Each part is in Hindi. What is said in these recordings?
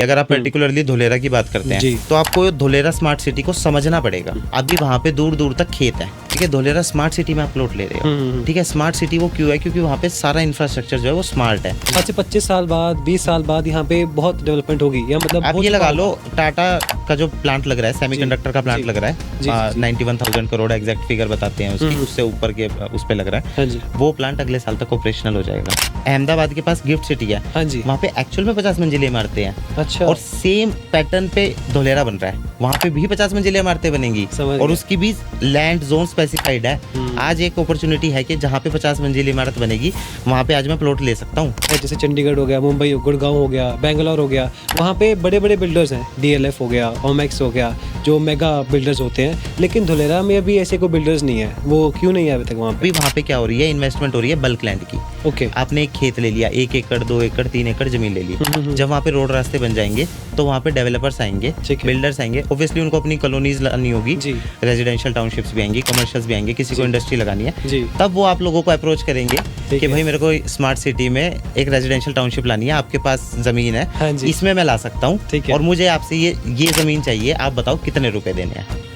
अगर आप पर्टिकुलरली धुलेरा की बात करते हैं तो आपको धुलेरा स्मार्ट सिटी को समझना पड़ेगा। अभी वहाँ पे दूर दूर तक खेत है, ठीक है। धुलेरा स्मार्ट सिटी में आप प्लॉट ले रहे हो, ठीक है। स्मार्ट सिटी वो क्यों है? क्योंकि वहाँ पे सारा इंफ्रास्ट्रक्चर जो है वो स्मार्ट है। आज से 25 साल बाद 20 साल बाद यहाँ पे बहुत डेवलपमेंट होगी, या मतलब आप ये लगा लो, टाटा का जो प्लांट लग रहा है, सेमीकंडक्टर का प्लांट लग रहा है, 91,000 करोड़ एग्जैक्ट फिगर बताते हैं उसकी, उससे ऊपर के उस पे लग रहा है। वो प्लांट अगले साल तक ऑपरेशनल हो जाएगा। अहमदाबाद के पास गिफ्ट सिटी है, वहाँ पे एक्चुअल में 50 मंजिली इमारतें हैं। अच्छा। और सेम पैटर्न पे धुलेरा बन रहा है, वहाँ पे भी 50 मंजिली इमारतें बनेंगी और उसकी भी लैंड जोन स्पेसिफाइड है। आज एक अपॉर्चुनिटी है कि जहाँ पे 50 मंजिली इमारत बनेगी वहाँ पे आज मैं प्लॉट ले सकता हूँ। जैसे चंडीगढ़ हो गया, मुंबई, गुड़गांव हो गया, बेंगलोर हो गया, वहाँ पे बड़े बड़े बिल्डर्स हैं, DLF हो गया, ओमेक्स हो गया, जो मेगा बिल्डर्स होते हैं। लेकिन धुलेरा में अभी ऐसे कोई बिल्डर्स नहीं है, वो क्यों नहीं है अभी तक वहाँ पे? वहाँ पे क्या हो रही है? इन्वेस्टमेंट हो रही है बल्क लैंड की। ओके। आपने एक खेत ले लिया, 1 एकड़ 2 एकड़ 3 एकड़ जमीन ले ली। जब वहाँ पे रोड रास्ते बन जाएंगे तो वहाँ पे डेवलपर्स आएंगे, बिल्डर्स आएंगे, ऑब्वियसली उनको अपनी कॉलोनीज लानी होगी, रेजिडेंशियल टाउनशिप्स भी आएंगी, कमर्शियल्स भी आएंगे, किसी को इंडस्ट्री लगानी है, तब वो आप लोगों को अप्रोच करेंगे कि भाई मेरे को स्मार्ट सिटी में एक रेजिडेंशियल टाउनशिप लानी है, आपके पास जमीन है, इसमें मैं ला सकता हूँ और मुझे आपसे ये जमीन चाहिए, आप बताओ कितने रुपए देने हैं।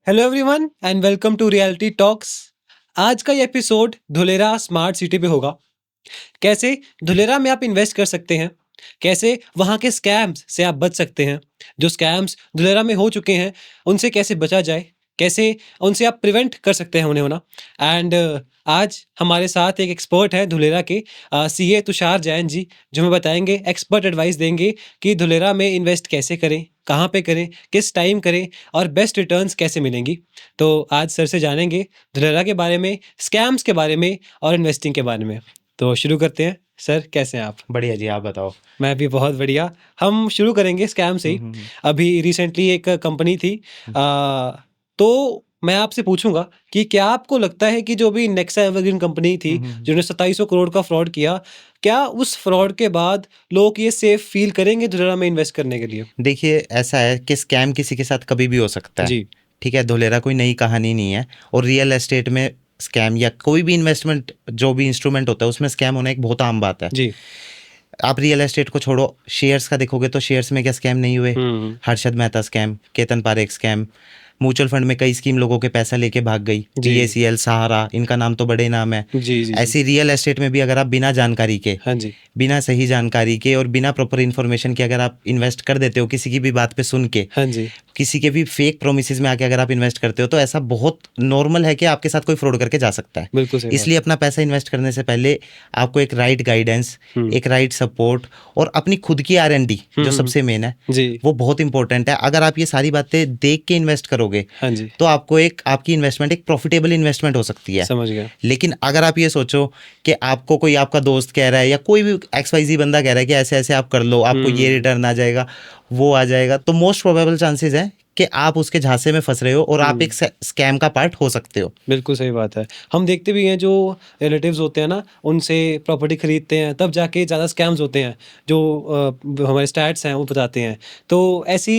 Hello everyone and welcome to Reality Talks. आज का ये एपिसोड धुलेरा स्मार्ट सिटी पे होगा। कैसे धुलेरा में आप इन्वेस्ट कर सकते हैं, कैसे वहाँ के स्कैम्स से आप बच सकते हैं, जो स्कैम्स धुलेरा में हो चुके हैं उनसे कैसे बचा जाए, कैसे उनसे आप प्रिवेंट कर सकते हैं उन्हें होना। एंड आज हमारे साथ एक एक्सपर्ट है धुलेरा के, CA तुषार जैन जी, जो हमें बताएंगे, एक्सपर्ट एडवाइस देंगे कि धुलेरा में इन्वेस्ट कैसे करें, कहाँ पे करें, किस टाइम करें और बेस्ट रिटर्न्स कैसे मिलेंगी। तो आज सर से जानेंगे धुलेरा के बारे में, स्कैम्स के बारे में और इन्वेस्टिंग के बारे में। तो शुरू करते हैं। सर कैसे हैं आप? बढ़िया जी, आप बताओ। मैं भी बहुत बढ़िया। हम शुरू करेंगे स्कैम से ही। अभी रिसेंटली एक कंपनी थी, तो मैं आपसे पूछूंगा कि क्या आपको लगता है कि जो भी नेक्सा एवरग्रीन कंपनी थी जिन्होंने 2700 करोड़ का फ्रॉड किया, क्या उस फ्रॉड के बाद लोग ये सेफ फील करेंगे धुलेरा में इन्वेस्ट करने के लिए? देखिए, ऐसा है कि स्कैम किसी के साथ कभी भी हो सकता है जी, ठीक है। धुलेरा कोई नई कहानी नहीं है और रियल एस्टेट में स्कैम या कोई भी इन्वेस्टमेंट जो भी इंस्ट्रूमेंट होता है उसमें स्कैम होना एक बहुत आम बात है जी। आप रियल एस्टेट को छोड़ो, शेयर्स का देखोगे तो शेयर्स में क्या स्कैम नहीं हुए? Harshad Mehta scam, Ketan Parekh scam, mutual fund में कई स्कीम लोगों के पैसा लेके भाग गई, PACL, सहारा, इनका नाम तो बड़े नाम है जी। ऐसे रियल एस्टेट में भी अगर आप बिना जानकारी के, बिना सही जानकारी के और बिना प्रॉपर इन्फॉर्मेशन के अगर आप इन्वेस्ट कर देते हो, किसी की भी बात पे सुन के, किसी के भी फेक प्रोमिसेस में आके अगर आप इन्वेस्ट करते हो, तो ऐसा बहुत नॉर्मल है कि आपके साथ कोई फ्रॉड करके जा सकता है। बिल्कुल। इसलिए अपना पैसा इन्वेस्ट करने से पहले आपको एक राइट गाइडेंस, एक राइट सपोर्ट और अपनी खुद की R&D जो सबसे मेन है वो बहुत इंपॉर्टेंट है। अगर आप ये सारी बातें देख के इन्वेस्ट करोगे तो आपको आपकी इन्वेस्टमेंट एक प्रॉफिटेबल इन्वेस्टमेंट हो सकती है। समझ गया। लेकिन अगर आप ये सोचो कि आपको कोई आपका दोस्त कह रहा है या कोई भी XYZ बंदा कह रहा है कि ऐसे ऐसे आप कर लो, आपको ये रिटर्न आ जाएगा, वो आ जाएगा, तो मोस्ट प्रोबेबल चांसेस है कि आप उसके झांसे में फंस रहे हो और आप एक स्कैम का पार्ट हो सकते हो। बिल्कुल सही बात है। हम देखते भी हैं जो रिलेटिव्स होते हैं ना, उनसे प्रॉपर्टी खरीदते हैं तब जाके ज़्यादा स्कैम्स होते हैं, जो हमारे स्टैट्स हैं वो बताते हैं। तो ऐसी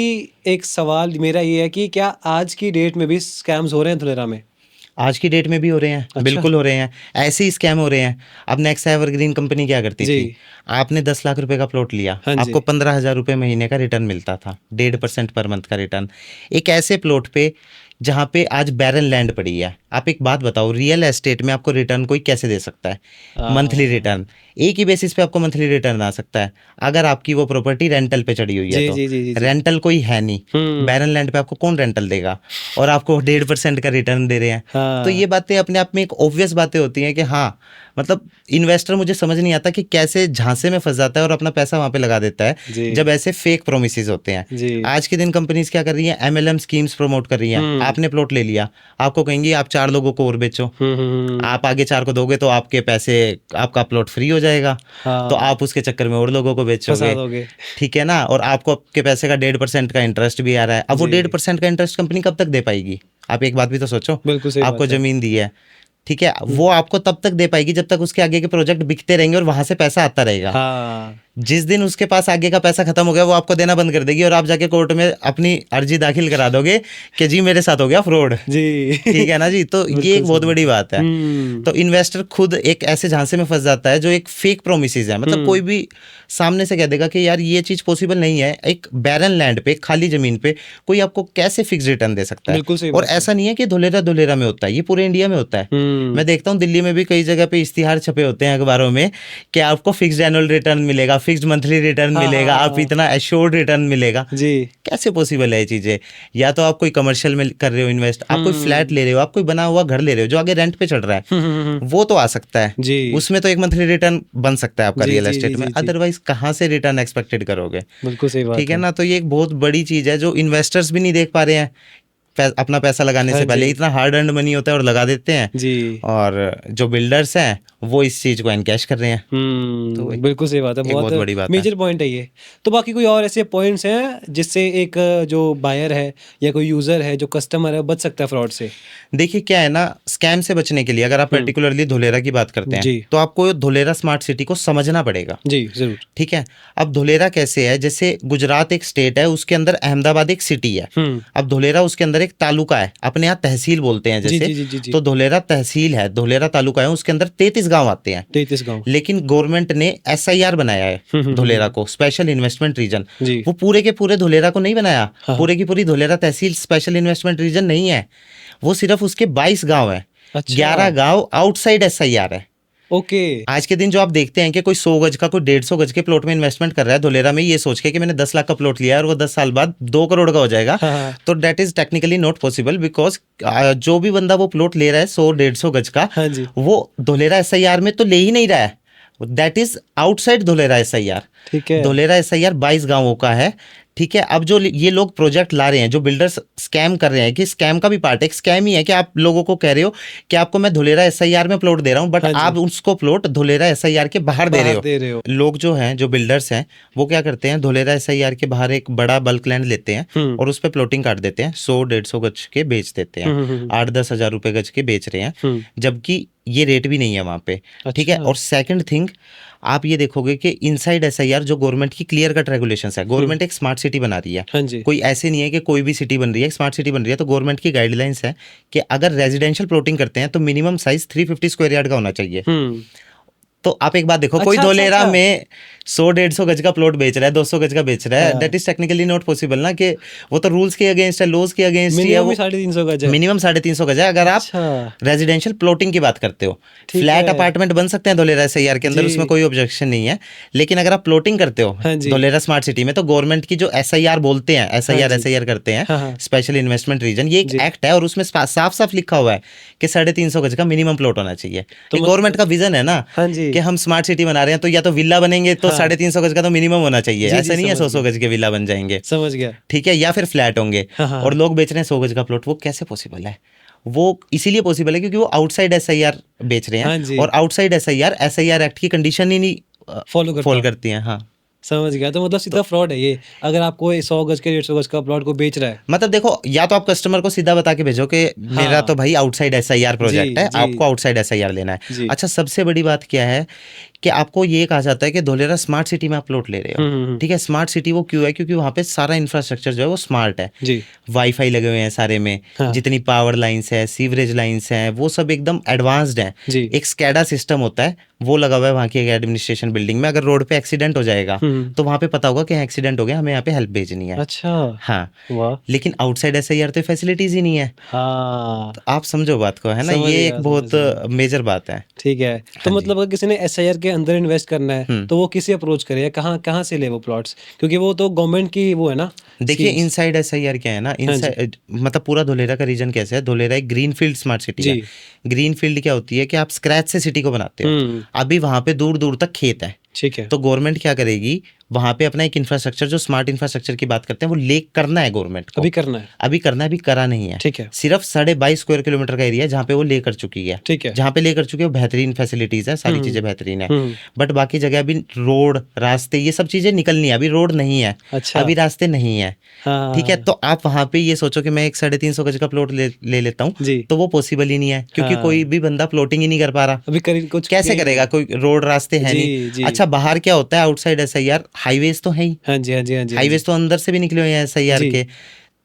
एक सवाल मेरा ये है कि क्या आज की डेट में भी स्कैम्स हो रहे हैं धुलेरा में? आज की डेट में भी हो रहे हैं। अच्छा। बिल्कुल हो रहे हैं, ऐसे ही स्कैम हो रहे हैं। अब नेक्सा एवरग्रीन कंपनी क्या करती थी? आपने 10 लाख रुपए का प्लॉट लिया, आपको 15,000 रुपए महीने का रिटर्न मिलता था, 1.5% पर मंथ का रिटर्न। एक ऐसे प्लॉट पे जहाँ पे आज बैरन लैंड पड़ी है, आप एक बात बताओ, रियल एस्टेट में आपको रिटर्न कोई कैसे दे सकता है? मंथली रिटर्न, एक ही बेसिस पे आपको मंथली रिटर्न आ सकता है अगर आपकी वो प्रॉपर्टी रेंटल पे चढ़ी हुई है। तो रेंटल कोई है नहीं, बैरन लैंड पे आपको कौन रेंटल देगा? और आपको 1.5% का रिटर्न दे रहे हैं। तो ये बातें अपने आप में एक ऑब्वियस बातें होती हैं कि हाँ, मतलब इन्वेस्टर मुझे समझ नहीं आता कि कैसे झांसे में फंस जाता है और अपना पैसा वहां पे लगा देता है जब ऐसे फेक प्रोमिसेस होते हैं। आज के दिन कंपनीज क्या कर रही हैं? MLM स्कीम्स प्रमोट कर रही हैं। आपने प्लॉट ले लिया, आपको कहेंगी आप 4 लोगों को और बेचो, आप आगे 4 को दोगे तो आपके पैसे, आपका प्लॉट फ्री हो जाएगा। तो आप उसके चक्कर में और लोगों को बेचोगे, ठीक है ना? और आपको आपके पैसे का 1.5% का इंटरेस्ट भी आ रहा है। अब वो 1.5% का इंटरेस्ट कंपनी कब तक दे पाएगी? आप एक बात भी तो सोचो। आपको जमीन दी है, ठीक है, वो आपको तब तक दे पाएगी जब तक उसके आगे के प्रोजेक्ट बिकते रहेंगे और वहां से पैसा आता रहेगा। जिस दिन उसके पास आगे का पैसा खत्म हो गया वो आपको देना बंद कर देगी और आप जाके कोर्ट में अपनी अर्जी दाखिल करा दोगे कि जी मेरे साथ हो गया फ्रॉड जी। ठीक है ना जी। तो ये एक बहुत बड़ी बात है। तो इन्वेस्टर खुद एक ऐसे झांसे में फंस जाता है जो एक फेक प्रोमिसेस है। मतलब कोई भी सामने से कह देगा कि यार ये चीज पॉसिबल नहीं है, एक बैरन लैंड पे, खाली जमीन पे कोई आपको कैसे फिक्स रिटर्न दे सकता है। और ऐसा नहीं है कि धुलेरा में होता है, ये पूरे इंडिया में होता है। मैं देखता हूँ दिल्ली में भी कई जगह पे इश्तिहार छपे होते हैं अखबारों में कि आपको फिक्स्ड एनुअल रिटर्न मिलेगा, फिक्स्ड मंथली रिटर्न मिलेगा, आप इतना एश्योर्ड रिटर्न मिलेगा जी। कैसे पॉसिबल है ये चीजें? या तो आप कोई कमर्शियल में कर रहे हो इन्वेस्ट, आप कोई फ्लैट ले रहे हो, आप कोई बना हुआ घर ले रहे हो जो आगे रेंट पे चढ़ रहा है, वो तो आ सकता है जी। उसमें तो एक मंथली रिटर्न बन सकता है आपका रियल एस्टेट में। अदरवाइज कहाँ से रिटर्न एक्सपेक्टेड करोगे? बिल्कुल सही बात ठीक है ना। तो ये एक बहुत बड़ी चीज है जो इन्वेस्टर्स भी नहीं देख पा रहे हैं। अपना पैसा लगाने से पहले इतना हार्ड अर्न मनी होता है और लगा देते हैं जी। और जो बिल्डर्स हैं वो इस चीज को एनकैश कर रहे हैं। तो बिल्कुल सही बात है, बहुत बड़ी बात, मेजर पॉइंट है ये। तो बाकी कोई और ऐसे पॉइंट्स हैं जिससे एक जो बायर है या कोई यूजर है, जो कस्टमर है, बच सकता है फ्रॉड से? देखिए क्या है ना, स्कैम से बचने के लिए अगर आप पर्टिकुलरली धुलेरा की बात करते हैं तो आपको धुलेरा स्मार्ट सिटी को समझना पड़ेगा जी, जरूर। ठीक है। अब धुलेरा कैसे है, जैसे गुजरात एक स्टेट है, उसके अंदर अहमदाबाद एक सिटी है। अब धुलेरा उसके अंदर एक तालुका है, अपने यहाँ तहसील बोलते हैं जैसे जी। तो धुलेरा तहसील है, धुलेरा तालुका है, उसके अंदर 33 गांव आते हैं। 33 गांव। लेकिन गवर्नमेंट ने SIR बनाया है धुलेरा को, स्पेशल इन्वेस्टमेंट रीजन। वो पूरे के पूरे धुलेरा को नहीं बनाया, पूरे की पूरी धुलेरा तहसील स्पेशल इन्वेस्टमेंट रीजन नहीं है, वो सिर्फ उसके 22 गांव है। 11 गांव आउटसाइड SIR है। ओके। आज के दिन जो आप देखते हैं कि कोई 100 गज का, कोई 150 गज के प्लॉट में इन्वेस्टमेंट कर रहा है धुलेरा में, ये सोच के कि मैंने 10 लाख का प्लॉट लिया है और वो 10 साल बाद 2 करोड़ का हो जाएगा, तो that is technically not possible. Because जो भी बंदा वो प्लॉट ले रहा है 100-150 गज का, वो धुलेरा SIR में तो ले ही नहीं रहा है, that is outside Dholera SIR। ठीक है। धुलेरा SIR 22 गांवों का है। ठीक है। अब जो ये लोग प्रोजेक्ट ला रहे हैं, जो बिल्डर्स स्कैम कर रहे हैं, कि स्कैम का भी पार्ट है, स्कैम ही है कि आप लोगों को कह रहे हो कि आपको मैं धुलेरा SIR में प्लॉट दे रहा हूं, बट आप उसको प्लॉट धुलेरा SIR के बाहर दे रहे हो। लोग जो हैं, जो बिल्डर्स हैं, वो क्या करते हैं, धुलेरा SIR के बाहर एक बड़ा बल्क लैंड लेते हैं और उस पर प्लॉटिंग काट देते हैं, 100-150 गज के बेच देते हैं, 8-10 हजार रुपए गज के बेच रहे हैं, जबकि ये रेट भी नहीं है वहां पे। ठीक है। और सेकंड थिंग, आप ये देखोगे कि इनसाइड SIR जो गवर्नमेंट की क्लियर कट रेगुलेशंस है, गवर्नमेंट एक स्मार्ट सिटी बना रही है, कोई ऐसे नहीं है कि कोई भी सिटी बन रही है, स्मार्ट सिटी बन रही है, तो गवर्नमेंट की गाइडलाइंस है कि अगर रेजिडेंशियल प्लॉटिंग करते हैं तो मिनिमम साइज 350 स्क्वायर यार्ड का होना चाहिए। तो आप एक बात देखो, कोई धुलेरा में 100-150 गज का प्लॉट बेच रहा है, 200 गज का बेच रहा है, that is technically not possible ना, कि वो तो रूल्स के अगेंस्ट है, लॉज के अगेंस्ट है। वो 350 गज है, मिनिमम 350 गज है अगर आप रेजिडेंशियल प्लॉटिंग की बात करते हो। फ्लैट अपार्टमेंट बन सकते हैं धुलेरा SIR के अंदर, उसमें कोई ऑब्जेक्शन नहीं है। लेकिन अगर आप प्लॉटिंग करते हो धुलेरा स्मार्ट सिटी में, तो गवर्नमेंट की जो SIR बोलते हैं, SIR करते हैं, स्पेशल इन्वेस्टमेंट रीजन, ये एक एक्ट है और उसमें साफ साफ लिखा हुआ है कि 350 गज का मिनिमम प्लॉट होना चाहिए। तो गवर्नमेंट का विजन है ना कि हम स्मार्ट सिटी बना रहे हैं, तो या तो विला बनेंगे तो 350 गज का तो मिनिमम होना चाहिए। ऐसा नहीं है 100 गज के विला बन जाएंगे, समझ गया। ठीक है। या फिर फ्लैट होंगे और लोग बेच रहे हैं 100 गज का प्लॉट, वो कैसे पॉसिबल है? वो इसीलिए पॉसिबल है क्योंकि वो आउटसाइड SIR बेच रहे हैं, और आउटसाइड SIR एक्ट की कंडीशन ही नहीं फॉलो करती है। हाँ, समझ गया। तो मतलब सीधा फ्रॉड है ये, अगर आपको 100 गज के 150 गज का प्लॉट को बेच रहा है। मतलब देखो, या तो आप कस्टमर को सीधा बता के भेजो कि मेरा तो भाई आउटसाइड SIR प्रोजेक्ट है, आपको आउटसाइड SIR लेना है। अच्छा, सबसे बड़ी बात क्या है कि आपको ये कहा जाता है कि धुलेरा स्मार्ट सिटी में आप प्लॉट ले रहे हो। ठीक है। स्मार्ट सिटी वो क्यों है? क्योंकि वहाँ पे सारा इंफ्रास्ट्रक्चर जो है वो स्मार्ट है जी। वाईफाई लगे हुए हैं सारे में, जितनी पावर लाइंस है, सीवरेज लाइंस है, वो सब एकदम एडवांस्ड है। एक स्कैडा सिस्टम होता है, वो लगा हुआ है वहाँ की एक एडमिनिस्ट्रेशन बिल्डिंग में। अगर रोड पे एक्सीडेंट हो जाएगा तो वहाँ पे पता होगा कि एक्सीडेंट हो गया, हमें यहाँ पे हेल्प भेजनी है। अच्छा। हाँ। लेकिन आउटसाइड SIR तो फैसिलिटीज ही नहीं है। हाँ। तो आप समझो बात को, है ना, ये एक बहुत मेजर बात है। ठीक है। तो मतलब अगर किसी ने SIR के अंदर इन्वेस्ट करना है तो वो किसी अप्रोच करे, या कहाँ से ले वो प्लॉट्स? क्योंकि वो तो गवर्नमेंट की वो है ना। देखिए, इनसाइड SIR क्या है ना, इनसाइड मतलब पूरा धुलेरा का रीजन कैसे है, धुलेरा एक ग्रीन फील्ड स्मार्ट सिटी है। ग्रीन फील्ड क्या होती है कि आप स्क्रैच से सिटी को बनाते हो। अभी वहां पे दूर दूर तक खेत है। ठीक है। तो गवर्नमेंट क्या करेगी, वहां पे अपना एक इंफ्रास्ट्रक्चर, जो स्मार्ट इंफ्रास्ट्रक्चर की बात करते हैं, वो ले करना है गवर्नमेंट को। अभी करना है, अभी करा नहीं है। ठीक है। सिर्फ 22.5 स्क्वायर किलोमीटर का एरिया है जहाँ पे वो लेकर चुकी है। ठीक है। जहाँ पे लेकर चुकी है बेहतरीन फैसिलिटीज है, सारी चीजें बेहतरीन है, बट बाकी जगह अभी रोड, रास्ते, ये सब चीजें निकलनी है, अभी रोड नहीं है। अच्छा। अभी रास्ते नहीं है। ठीक है। तो आप वहां पे ये सोचो कि मैं एक 350 गज का प्लॉट ले लेता हूँ, तो वो पॉसिबल ही नहीं है, क्योंकि कोई भी बंदा प्लॉटिंग ही नहीं कर पा रहा। अभी कुछ कैसे करेगा, कोई रोड रास्ते है नहीं। अच्छा, अच्छा बाहर क्या होता है, आउटसाइड SIR हाईवेज तो है ही, हाँ जी हाँ जी हाँ जी, हाईवेज तो अंदर से भी निकले हुए हैं SIR जी। के।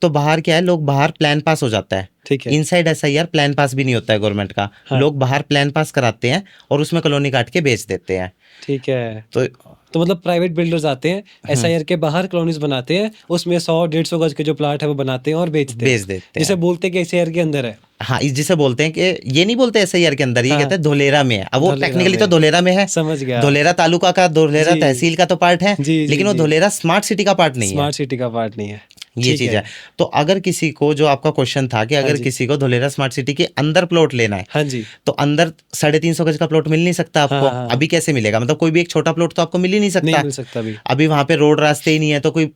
तो बाहर क्या है, लोग बाहर प्लान पास हो जाता है, ठीक है। इनसाइड SIR प्लान पास भी नहीं होता है गवर्नमेंट का। हाँ। लोग बाहर प्लान पास कराते हैं और उसमें कॉलोनी काट के बेच देते हैं। ठीक है। तो तो मतलब प्राइवेट बिल्डर्स आते हैं, SIR के बाहर कॉलोनीज बनाते हैं, उसमें 100-150 गज के जो प्लाट है वो बनाते हैं और बेचते हैं, बेच देते जिसे हैं। बोलते हैं कि SIR के अंदर है। हाँ, जिसे बोलते हैं कि ये नहीं बोलते SIR के अंदर, ये हाँ, कहते हैं धोलेरा में है। अब वो धोलेरा टेक्निकली तो में। धोलेरा में है, समझ गया। धोलेरा तालुका का, धोलेरा जी। तहसील का तो पार्ट है, जी, जी, लेकिन वो जी। धोलेरा स्मार्ट सिटी का पार्ट नहीं है। स्मार्ट सिटी का पार्ट नहीं है। ये ठीक चीज है। है। तो अगर किसी को, जो आपका क्वेश्चन था कि हाँ अगर जी। किसी को धोलेरा स्मार्ट सिटी के अंदर प्लॉट लेना है, हाँ जी। तो अंदर 350 गज का प्लॉट मिल नहीं सकता हाँ, आपको। हाँ, हाँ। अभी कैसे मिलेगा, मतलब कोई भी एक छोटा प्लॉट तो आपको मिल ही नहीं नहीं सकता। मिल सकता अभी। अभी वहां पे रोड रास्ते ही नहीं है, तो कोई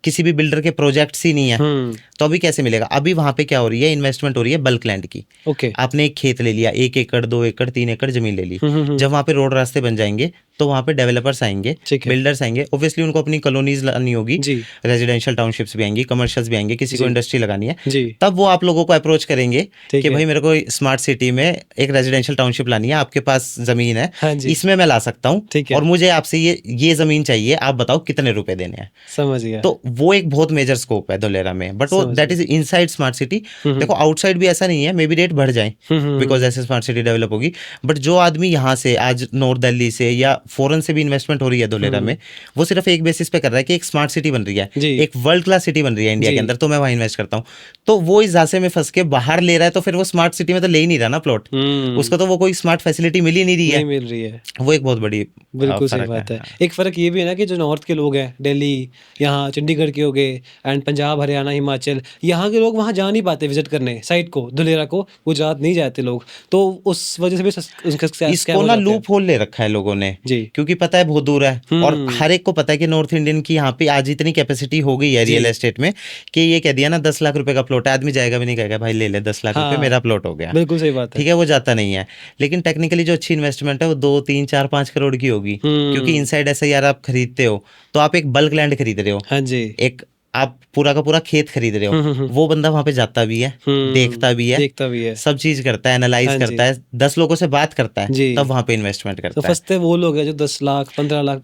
किसी भी बिल्डर के प्रोजेक्ट्स ही नहीं है, हुँ, तो अभी कैसे मिलेगा। अभी वहां पे क्या हो रही है, इन्वेस्टमेंट हो रही है बल्क लैंड की। ओके। आपने एक खेत ले लिया, 1 एकड़ 2 एकड़ 3 एकड़ जमीन ले ली। हुँ। जब वहां पे रोड रास्ते बन जाएंगे तो वहां पे डेवलपर्स आएंगे, ठीक है। बिल्डर्स आएंगे, ऑब्वियसली उनको अपनी कॉलोनीज लानी होगी, जी, रेजिडेंशियल टाउनशिप्स भी आएंगी, कमर्शियल्स भी आएंगे, किसी को जी। इंडस्ट्री लगानी है। जी, तब वो आप लोगों को अप्रोच करेंगे ठीक कि है। भाई मेरे को स्मार्ट सिटी में एक रेजिडेंशियल टाउनशिप लानी है, आपके पास जमीन है, हाँ जी, इसमें मैं ला सकता हूँ, ठीक है। और मुझे आपसे ये जमीन चाहिए, आप बताओ कितने रुपए देने हैं। समझ गया। तो वो एक बहुत मेजर स्कोप है धोलेरा में, बट वो समझ दैट गया। Is inside smart city. हुँ, हुँ। देखो आउटसाइड भी ऐसा नहीं है, मे बी रेट बढ़ जाए हुँ। बिकॉज ऐसे स्मार्ट सिटी डेवलप होगी। बट जो आदमी यहाँ से आज नॉर्थ दिल्ली से या फॉरेन से भी इन्वेस्टमेंट हो रही है धोलेरा में, वो सिर्फ एक बेसिस पे कर रहा है कि एक स्मार्ट सिटी बन रही है, जी। एक वर्ल्ड क्लास सिटी बन रही है इंडिया जी। के अंदर, तो मैं वहाँ इन्वेस्ट करता हूँ। तो वो इस झांसे में फंस के बाहर ले रहा है, तो फिर वो स्मार्ट सिटी में तो ले ही नहीं रहा ना प्लॉट, हुँ, उसको तो वो कोई स्मार्ट फैसिलिटी मिल ही नहीं रही नहीं है। मिल रही है। वो एक बहुत बड़ी बिल्कुल सही फर्क बात है। है। एक फ़र्क ये भी है ना कि जो नॉर्थ के लोग हैं, दिल्ली, यहाँ चंडीगढ़ के हो गए एंड पंजाब, हरियाणा, हिमाचल, यहाँ के लोग वहाँ जा नहीं पाते विज़िट करने साइट को, धुलेरा को, गुजरात नहीं जाते लोग। तो उस वजह से भी उनका स्कैम इसको हो ना जाता है। लूप होल ले रखा है लोगों ने, जी। क्योंकि पता है बहुत दूर है, और हुँ। हर एक को पता है कि नॉर्थ इंडियन की यहाँ पे आज इतनी कैपेसिटी हो गई है जी। रियल एस्टेट में, कि ये कह दिया ना 10 लाख रुपए का प्लॉट है, आदमी जाएगा भी नहीं, कहेगा भाई ले ले 10 लाख रुपए, हाँ, मेरा प्लॉट हो गया। बिल्कुल सही बात है। ठीक है, वो जाता नहीं है। लेकिन टेक्निकली जो अच्छी इन्वेस्टमेंट है वो 2 3 4 5 करोड़ की होगी, क्योंकि इनसाइड SIR आप खरीदते हो तो आप एक बल्क लैंड खरीद रहे हो, हाँ जी। एक आप पूरा का पूरा खेत खरीद रहे हो। वो बंदा वहां पे जाता भी है, देखता भी है, देखता भी है। सब चीज करता है, एनालाइज हाँ जी। करता है, 10 लोगों से बात करता है, जी। तब वहां पे इन्वेस्टमेंट तो करता है। फंसते वो लोग हैं जो 10 लाख, 15 लाख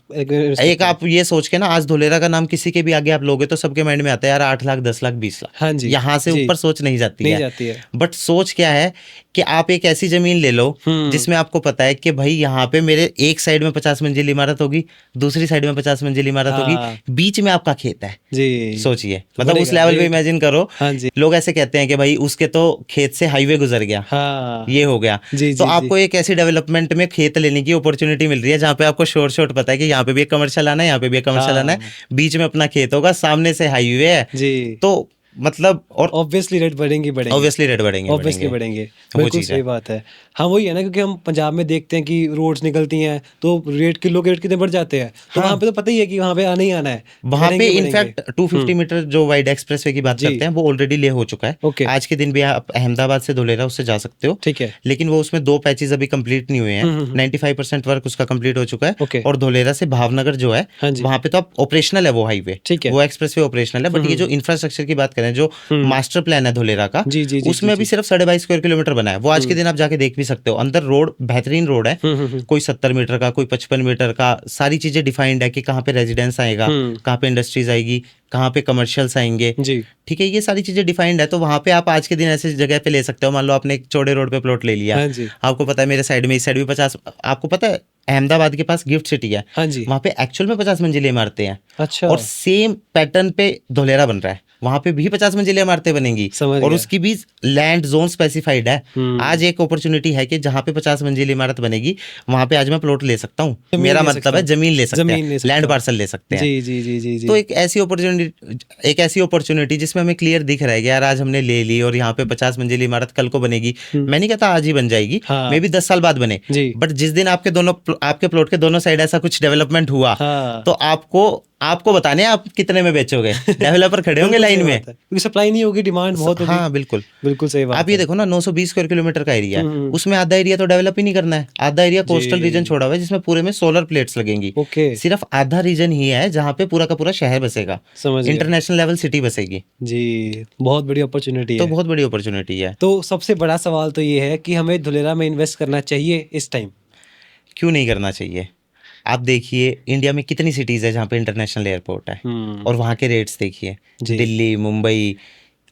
एक आप ये सोच के ना, आज धोलेरा का नाम किसी के भी आगे आप लोगे तो सबके माइंड में आता है यार 8 लाख 10 लाख 20 लाख, हाँ जी। यहाँ से जी। ऊपर सोच नहीं जाती नहीं है। जाती है। बट सोच क्या है कि आप एक ऐसी जमीन ले लो जिसमें आपको पता है कि भाई यहाँ पे मेरे एक साइड में 50 मंजिल इमारत होगी, दूसरी साइड में 50 मंजिल इमारत हाँ। होगी, बीच में आपका खेत है। जी। सोचिए, तो मतलब उस बढ़ेगा, लेवल पे रेट। इमेजिन करो। हाँ जी। लोग ऐसे कहते हैं कि भाई उसके तो खेत से हाईवे गुजर गया, हाँ। ये हो गया। जी, तो जी, आपको एक ऐसी डेवलपमेंट में खेत लेने की अपॉर्चुनिटी मिल रही है जहाँ पे आपको शॉर्ट शॉर्ट पता है कि यहाँ पे भी एक कमर्शियल आना है, यहाँ पे भी एक कमर्शियल आना है, बीच में अपना खेत होगा, सामने से हाईवे है। जी। तो मतलब, और ऑब्वियसली रेट बढ़ेंगे ऑब्वियसली रेट बढ़ेंगे ऑब्वियसली बढ़ेंगे। वो बिल्कुल चीज़ सही है। बात है। हाँ, वही है ना, क्योंकि हम पंजाब में देखते हैं कि रोड्स निकलती हैं तो रेट, किलो के रेट कितने बढ़ जाते हैं। तो वहाँ पे तो पता ही है कि वहाँ पे आना ही आना है। वहां पे बढ़ेंगे। इनफैक्ट 250 मीटर जो वाइड एक्सप्रेसवे की बात जी। करते हैं वो ऑलरेडी ले हो चुका है। ओके। आज के दिन भी आप अहमदाबाद से धोलेरा उससे जा सकते हो, ठीक है। लेकिन वो उसमें 2 पैचेज अभी कंप्लीट नहीं हुए हैं। 95% वर्क उसका कंप्लीट हो चुका है। ओके। और धोलेरा से भावनगर जो है, हाँ जी। वहां पे तो अब ऑपरेशनल है वो हाईवे, ठीक है। वो एक्सप्रेसवे ऑपरेशनल है। बट ये जो इंफ्रास्ट्रक्चर की बात करें, जो मास्टर प्लान है धोलेरा का, जी, जी, जी, उसमें जी, अभी जी। सिर्फ 22.5 स्क्वायर किलोमीटर बना है। वो आज के दिन आप जाके देख भी सकते हो, अंदर रोड बेहतरीन रोड है, कोई 70 मीटर का, कोई 55 मीटर का, सारी चीजें डिफाइंड है कि कहाँ पे रेजिडेंस आएगा, कहाँ पे इंडस्ट्रीज आएगी, कहाँ पे कमर्शियल्स आएंगे। जी। ठीक है, ये सारी चीजें डिफाइंड है। तो वहां पे आप आज के दिन ऐसे जगह पे ले सकते हो। मान लो आपने एक चौड़े रोड पे प्लॉट ले लिया, हाँ जी। आपको पता है मेरे साइड में, इस साइड भी 50, आपको पता है अहमदाबाद के पास गिफ्ट सिटी है, हाँ जी। वहां पे एक्चुअल में 50 मंजिली इमारतें हैं। अच्छा। और सेम पैटर्न पे धोलेरा बन रहा है, वहां पे भी 50 मंजिली इमारतें बनेंगी, समझ और गया। उसकी भी लैंड जोन स्पेसिफाइड है। आज एक अपॉर्चुनिटी है कि जहां पे 50 मंजिली इमारत बनेगी, वहां पे आज मैं प्लॉट ले सकता हूँ। जमीन मेरा ले मतलब सकता है हूँ। जमीन ले सकते जमीन ले हैं, सकता लैंड हूँ। पार्सल ले सकते हैं। जी, जी, जी, जी, जी। तो एक ऐसी अपॉर्चुनिटी जिसमें हमें क्लियर दिख रहा है कि यार आज हमने ले ली और यहाँ पे 50 मंजिली इमारत कल को बनेगी। मैं नहीं कहता आज ही बन जाएगी, हाँ। मे भी 10 साल बाद बने, जी। बट जिस दिन आपके प्लॉट के दोनों साइड ऐसा कुछ डेवलपमेंट हुआ, हाँ। तो आपको बताने आप कितने में बेचोगे। डेवलपर खड़े होंगे लाइन में, क्योंकि सप्लाई नहीं होगी, डिमांड बहुत होगी। हाँ बिल्कुल बिल्कुल सही बात आप ये है। देखो ना, 920 स्क्वायर किलोमीटर का एरिया है, उसमें आधा एरिया तो डेवलप ही नहीं करना है, आधा एरिया कोस्टल रीजन छोड़ा हुआ है जिसमें पूरे में सोलर प्लेट्स लगेंगी। ओके। सिर्फ आधा रीजन ही है जहाँ पे पूरा का पूरा शहर बसेगा, समझ गया। इंटरनेशनल लेवल सिटी बसेगी। जी, बहुत बड़ी अपॉर्चुनिटी तो है। बहुत बड़ी अपॉर्चुनिटी है। तो सबसे बड़ा सवाल तो ये है कि हमें धुलेरा में इन्वेस्ट करना चाहिए इस टाइम? क्यों नहीं करना चाहिए? आप देखिए इंडिया में कितनी सिटीज है जहाँ पे इंटरनेशनल एयरपोर्ट है, और वहाँ के रेट्स देखिए, Delhi, Mumbai,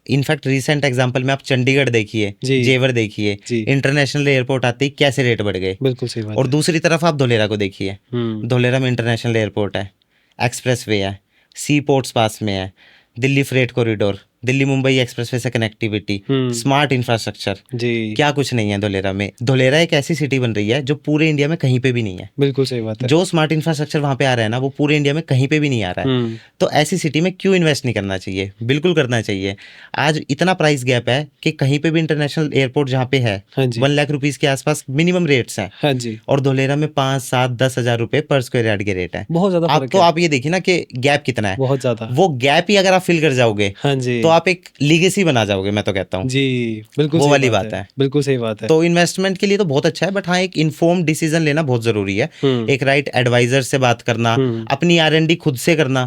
in fact recent example में आप चंडीगढ़ देखिए, जेवर देखिए, इंटरनेशनल एयरपोर्ट आते ही कैसे रेट बढ़ गए। बिल्कुल सही बात और है। दूसरी तरफ आप धोलेरा को देखिए, धोलेरा में इंटरनेशनल एयरपोर्ट है, एक्सप्रेस वे है, सी पोर्ट्स पास में है, Delhi freight corridor, Delhi Mumbai expressway से कनेक्टिविटी, स्मार्ट इंफ्रास्ट्रक्चर, क्या कुछ नहीं है धोलेरा में। धोलेरा एक ऐसी सिटी बन रही है जो पूरे इंडिया में कहीं पे भी नहीं है। बिल्कुल सही बात है। जो स्मार्ट इंफ्रास्ट्रक्चर वहाँ पे आ रहा है ना, वो पूरे इंडिया में कहीं पे भी नहीं आ रहा है। तो ऐसी सिटी में क्यों इन्वेस्ट नहीं करना चाहिए? बिल्कुल करना चाहिए। आज इतना प्राइस गैप है कि कहीं पे भी इंटरनेशनल एयरपोर्ट जहाँ पे है 1 लाख रुपीज के आसपास मिनिमम रेट्स हैं। हाँ जी। और धोलेरा में 5, 7, 10 हजार रुपए पर स्क्वायर यार्ड के रेट है। बहुत ज्यादा फर्क तो आप ये देखिए ना कि गैप कितना है, बहुत ज्यादा। वो गैप ही अगर आप फिल कर जाओगे, हाँ जी, तो आप एक लीगेसी बना जाओगे, मैं तो कहता हूँ जी। बिल्कुल वो सही वाली बात है। बिल्कुल सही बात है। तो इन्वेस्टमेंट के लिए तो बहुत अच्छा है, बट हाँ एक इन्फॉर्म डिसीजन लेना बहुत जरूरी है। एक राइट एडवाइजर से बात करना, अपनी R&D खुद से करना।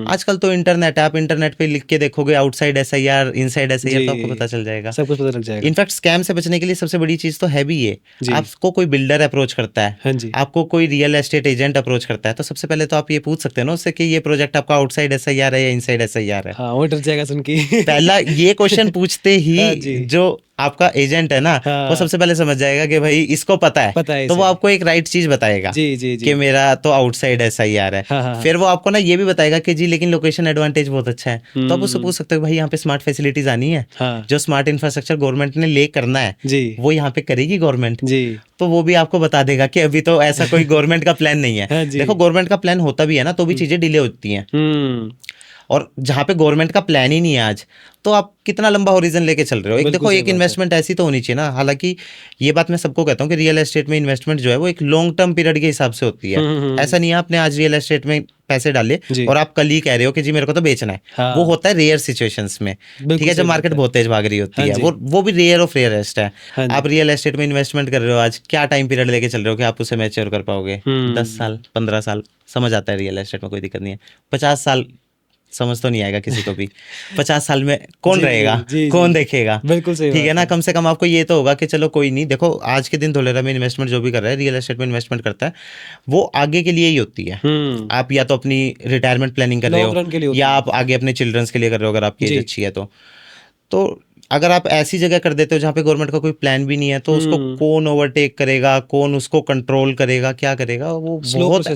आजकल तो इंटरनेट है, आप इंटरनेट पे लिख के देखोगे आउटसाइड SIR, इनसाइड SIR, तो आपको पता चल जाएगा, सब कुछ पता लग जाएगा। इनफैक्ट स्कैम से बचने के लिए सबसे बड़ी चीज तो है भी ये। आपको कोई बिल्डर अप्रोच करता है, आपको कोई रियल एस्टेट एजेंट अप्रोच करता है, तो सबसे पहले तो आप ये पूछ सकते हैं ना उससे कि ये प्रोजेक्ट आपका आउटसाइड SIR है या इनसाइड SIR है। हाँ, वो डर जाएगा सुन के। पहला ये क्वेश्चन पूछते ही जो आपका एजेंट है ना, वो सबसे पहले समझ जाएगा कि भाई इसको पता है, तो वो आपको एक राइट चीज बताएगा कि मेरा तो आउटसाइड SIR है। फिर वो आपको ना ये भी बताएगा कि जी लेकिन लोकेशन एडवांटेज बहुत अच्छा है, तो आप उससे पूछ सकते हो भाई यहाँ पे स्मार्ट फैसिलिटीज आनी है, जो स्मार्ट इंफ्रास्ट्रक्चर गवर्नमेंट ने ले करना है वो यहाँ पे करेगी गवर्नमेंट, तो वो भी आपको बता देगा कि अभी तो ऐसा कोई गवर्नमेंट का प्लान नहीं है। देखो गवर्नमेंट का प्लान होता भी है ना, तो भी चीजें डिले होती हैं, और जहाँ पे गवर्नमेंट का प्लान ही नहीं है आज, तो आप कितना लंबा होरिजन लेके चल रहे हो। एक देखो एक इन्वेस्टमेंट ऐसी तो होनी चाहिए ना, हालांकि ये बात मैं सबको कहता हूँ कि रियल एस्टेट में इन्वेस्टमेंट जो है वो एक लॉन्ग टर्म पीरियड के हिसाब से होती है। ऐसा नहीं है आपने आज रियल एस्टेट में पैसे डाले और आप कल ही कह रहे हो कि जी मेरे को तो बेचना है। वो होता है रेयर सिचुएशंस में, ठीक है, जब मार्केट बहुत तेज भाग रही होती है, वो भी रेयर ऑफ रेयरेस्ट है। आप रियल एस्टेट में इन्वेस्टमेंट कर रहे हो आज, क्या टाइम पीरियड लेके चल रहे हो कि आप उसे मैच्योर कर पाओगे? 10 साल, 15 साल, समझ आता है रियल एस्टेट में, कोई दिक्कत नहीं है। 50 साल समझ तो नहीं आएगा किसी को भी। 50 साल में कौन रहेगा, कौन देखेगा? बिल्कुल सही, ठीक है ना। कम से कम आपको ये तो होगा कि चलो कोई नहीं, देखो आज के दिन धोलेरा में इन्वेस्टमेंट जो भी कर रहा है, रियल एस्टेट में इन्वेस्टमेंट करता है, वो आगे के लिए ही होती है। आप या तो अपनी रिटायरमेंट प्लानिंग कर रहे हो, या आप आगे अपने चिल्ड्रंस के लिए कर रहे हो, अगर आपकी एज अच्छी है तो अगर आप ऐसी जगह कर देते हो जहाँ पे गवर्नमेंट का कोई प्लान भी नहीं है, तो उसको कौन ओवरटेक करेगा, कौन उसको कंट्रोल करेगा, क्या करेगा? वो बहुत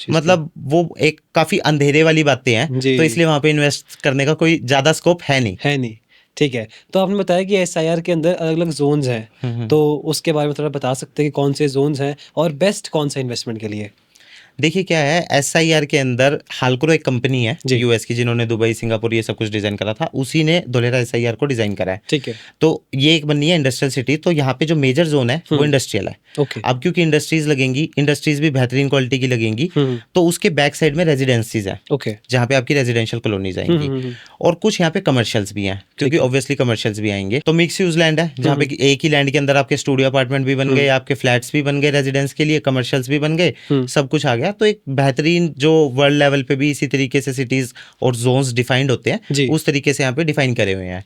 मतलब वो एक काफी अंधेरे वाली बातें हैं, तो इसलिए वहाँ पे इन्वेस्ट करने का कोई ज्यादा स्कोप है नहीं। ठीक है, तो आपने बताया कि SIR के अंदर अलग अलग जोन्स हैं, तो उसके बारे में थोड़ा बता सकते हैं कि कौन से जोन्स हैं और बेस्ट कौन सा इन्वेस्टमेंट के लिए? देखिए क्या है, SIR के अंदर हालक्रो एक कंपनी है US की, जिन्होंने दुबई, सिंगापुर ये सब कुछ डिजाइन करा था, उसी ने धोलेरा SIR को डिजाइन करा है। ठीक है, तो ये एक बनी है इंडस्ट्रियल सिटी, तो यहाँ पे जो मेजर जोन है वो इंडस्ट्रियल है। अब क्योंकि इंडस्ट्रीज लगेंगी, इंडस्ट्रीज भी बेहतरीन क्वालिटी की लगेंगी, तो उसके बैक साइड में रेजिडेंसीज है, जहाँ पे आपकी रेजिडेंशियल कॉलोनीज आएंगी, और कुछ यहाँ पे कमर्शियल्स भी हैं, क्योंकि ऑब्वियसली कमर्शियल्स भी आएंगे। तो मिक्स यूज लैंड है, जहाँ पे एक ही लैंड के अंदर आपके स्टूडियो अपार्टमेंट भी बन गए, आपके फ्लैट्स भी बन गए रेजिडेंस के लिए, कमर्शियल्स भी बन गए, सब कुछ आ गया। तो एक बेहतरीन जो वर्ल्ड लेवल पे भी इसी तरीके से सिटीज और जोन्स डिफाइंड होते हैं, उस तरीके से यहाँ पे डिफाइन करे हुए हैं।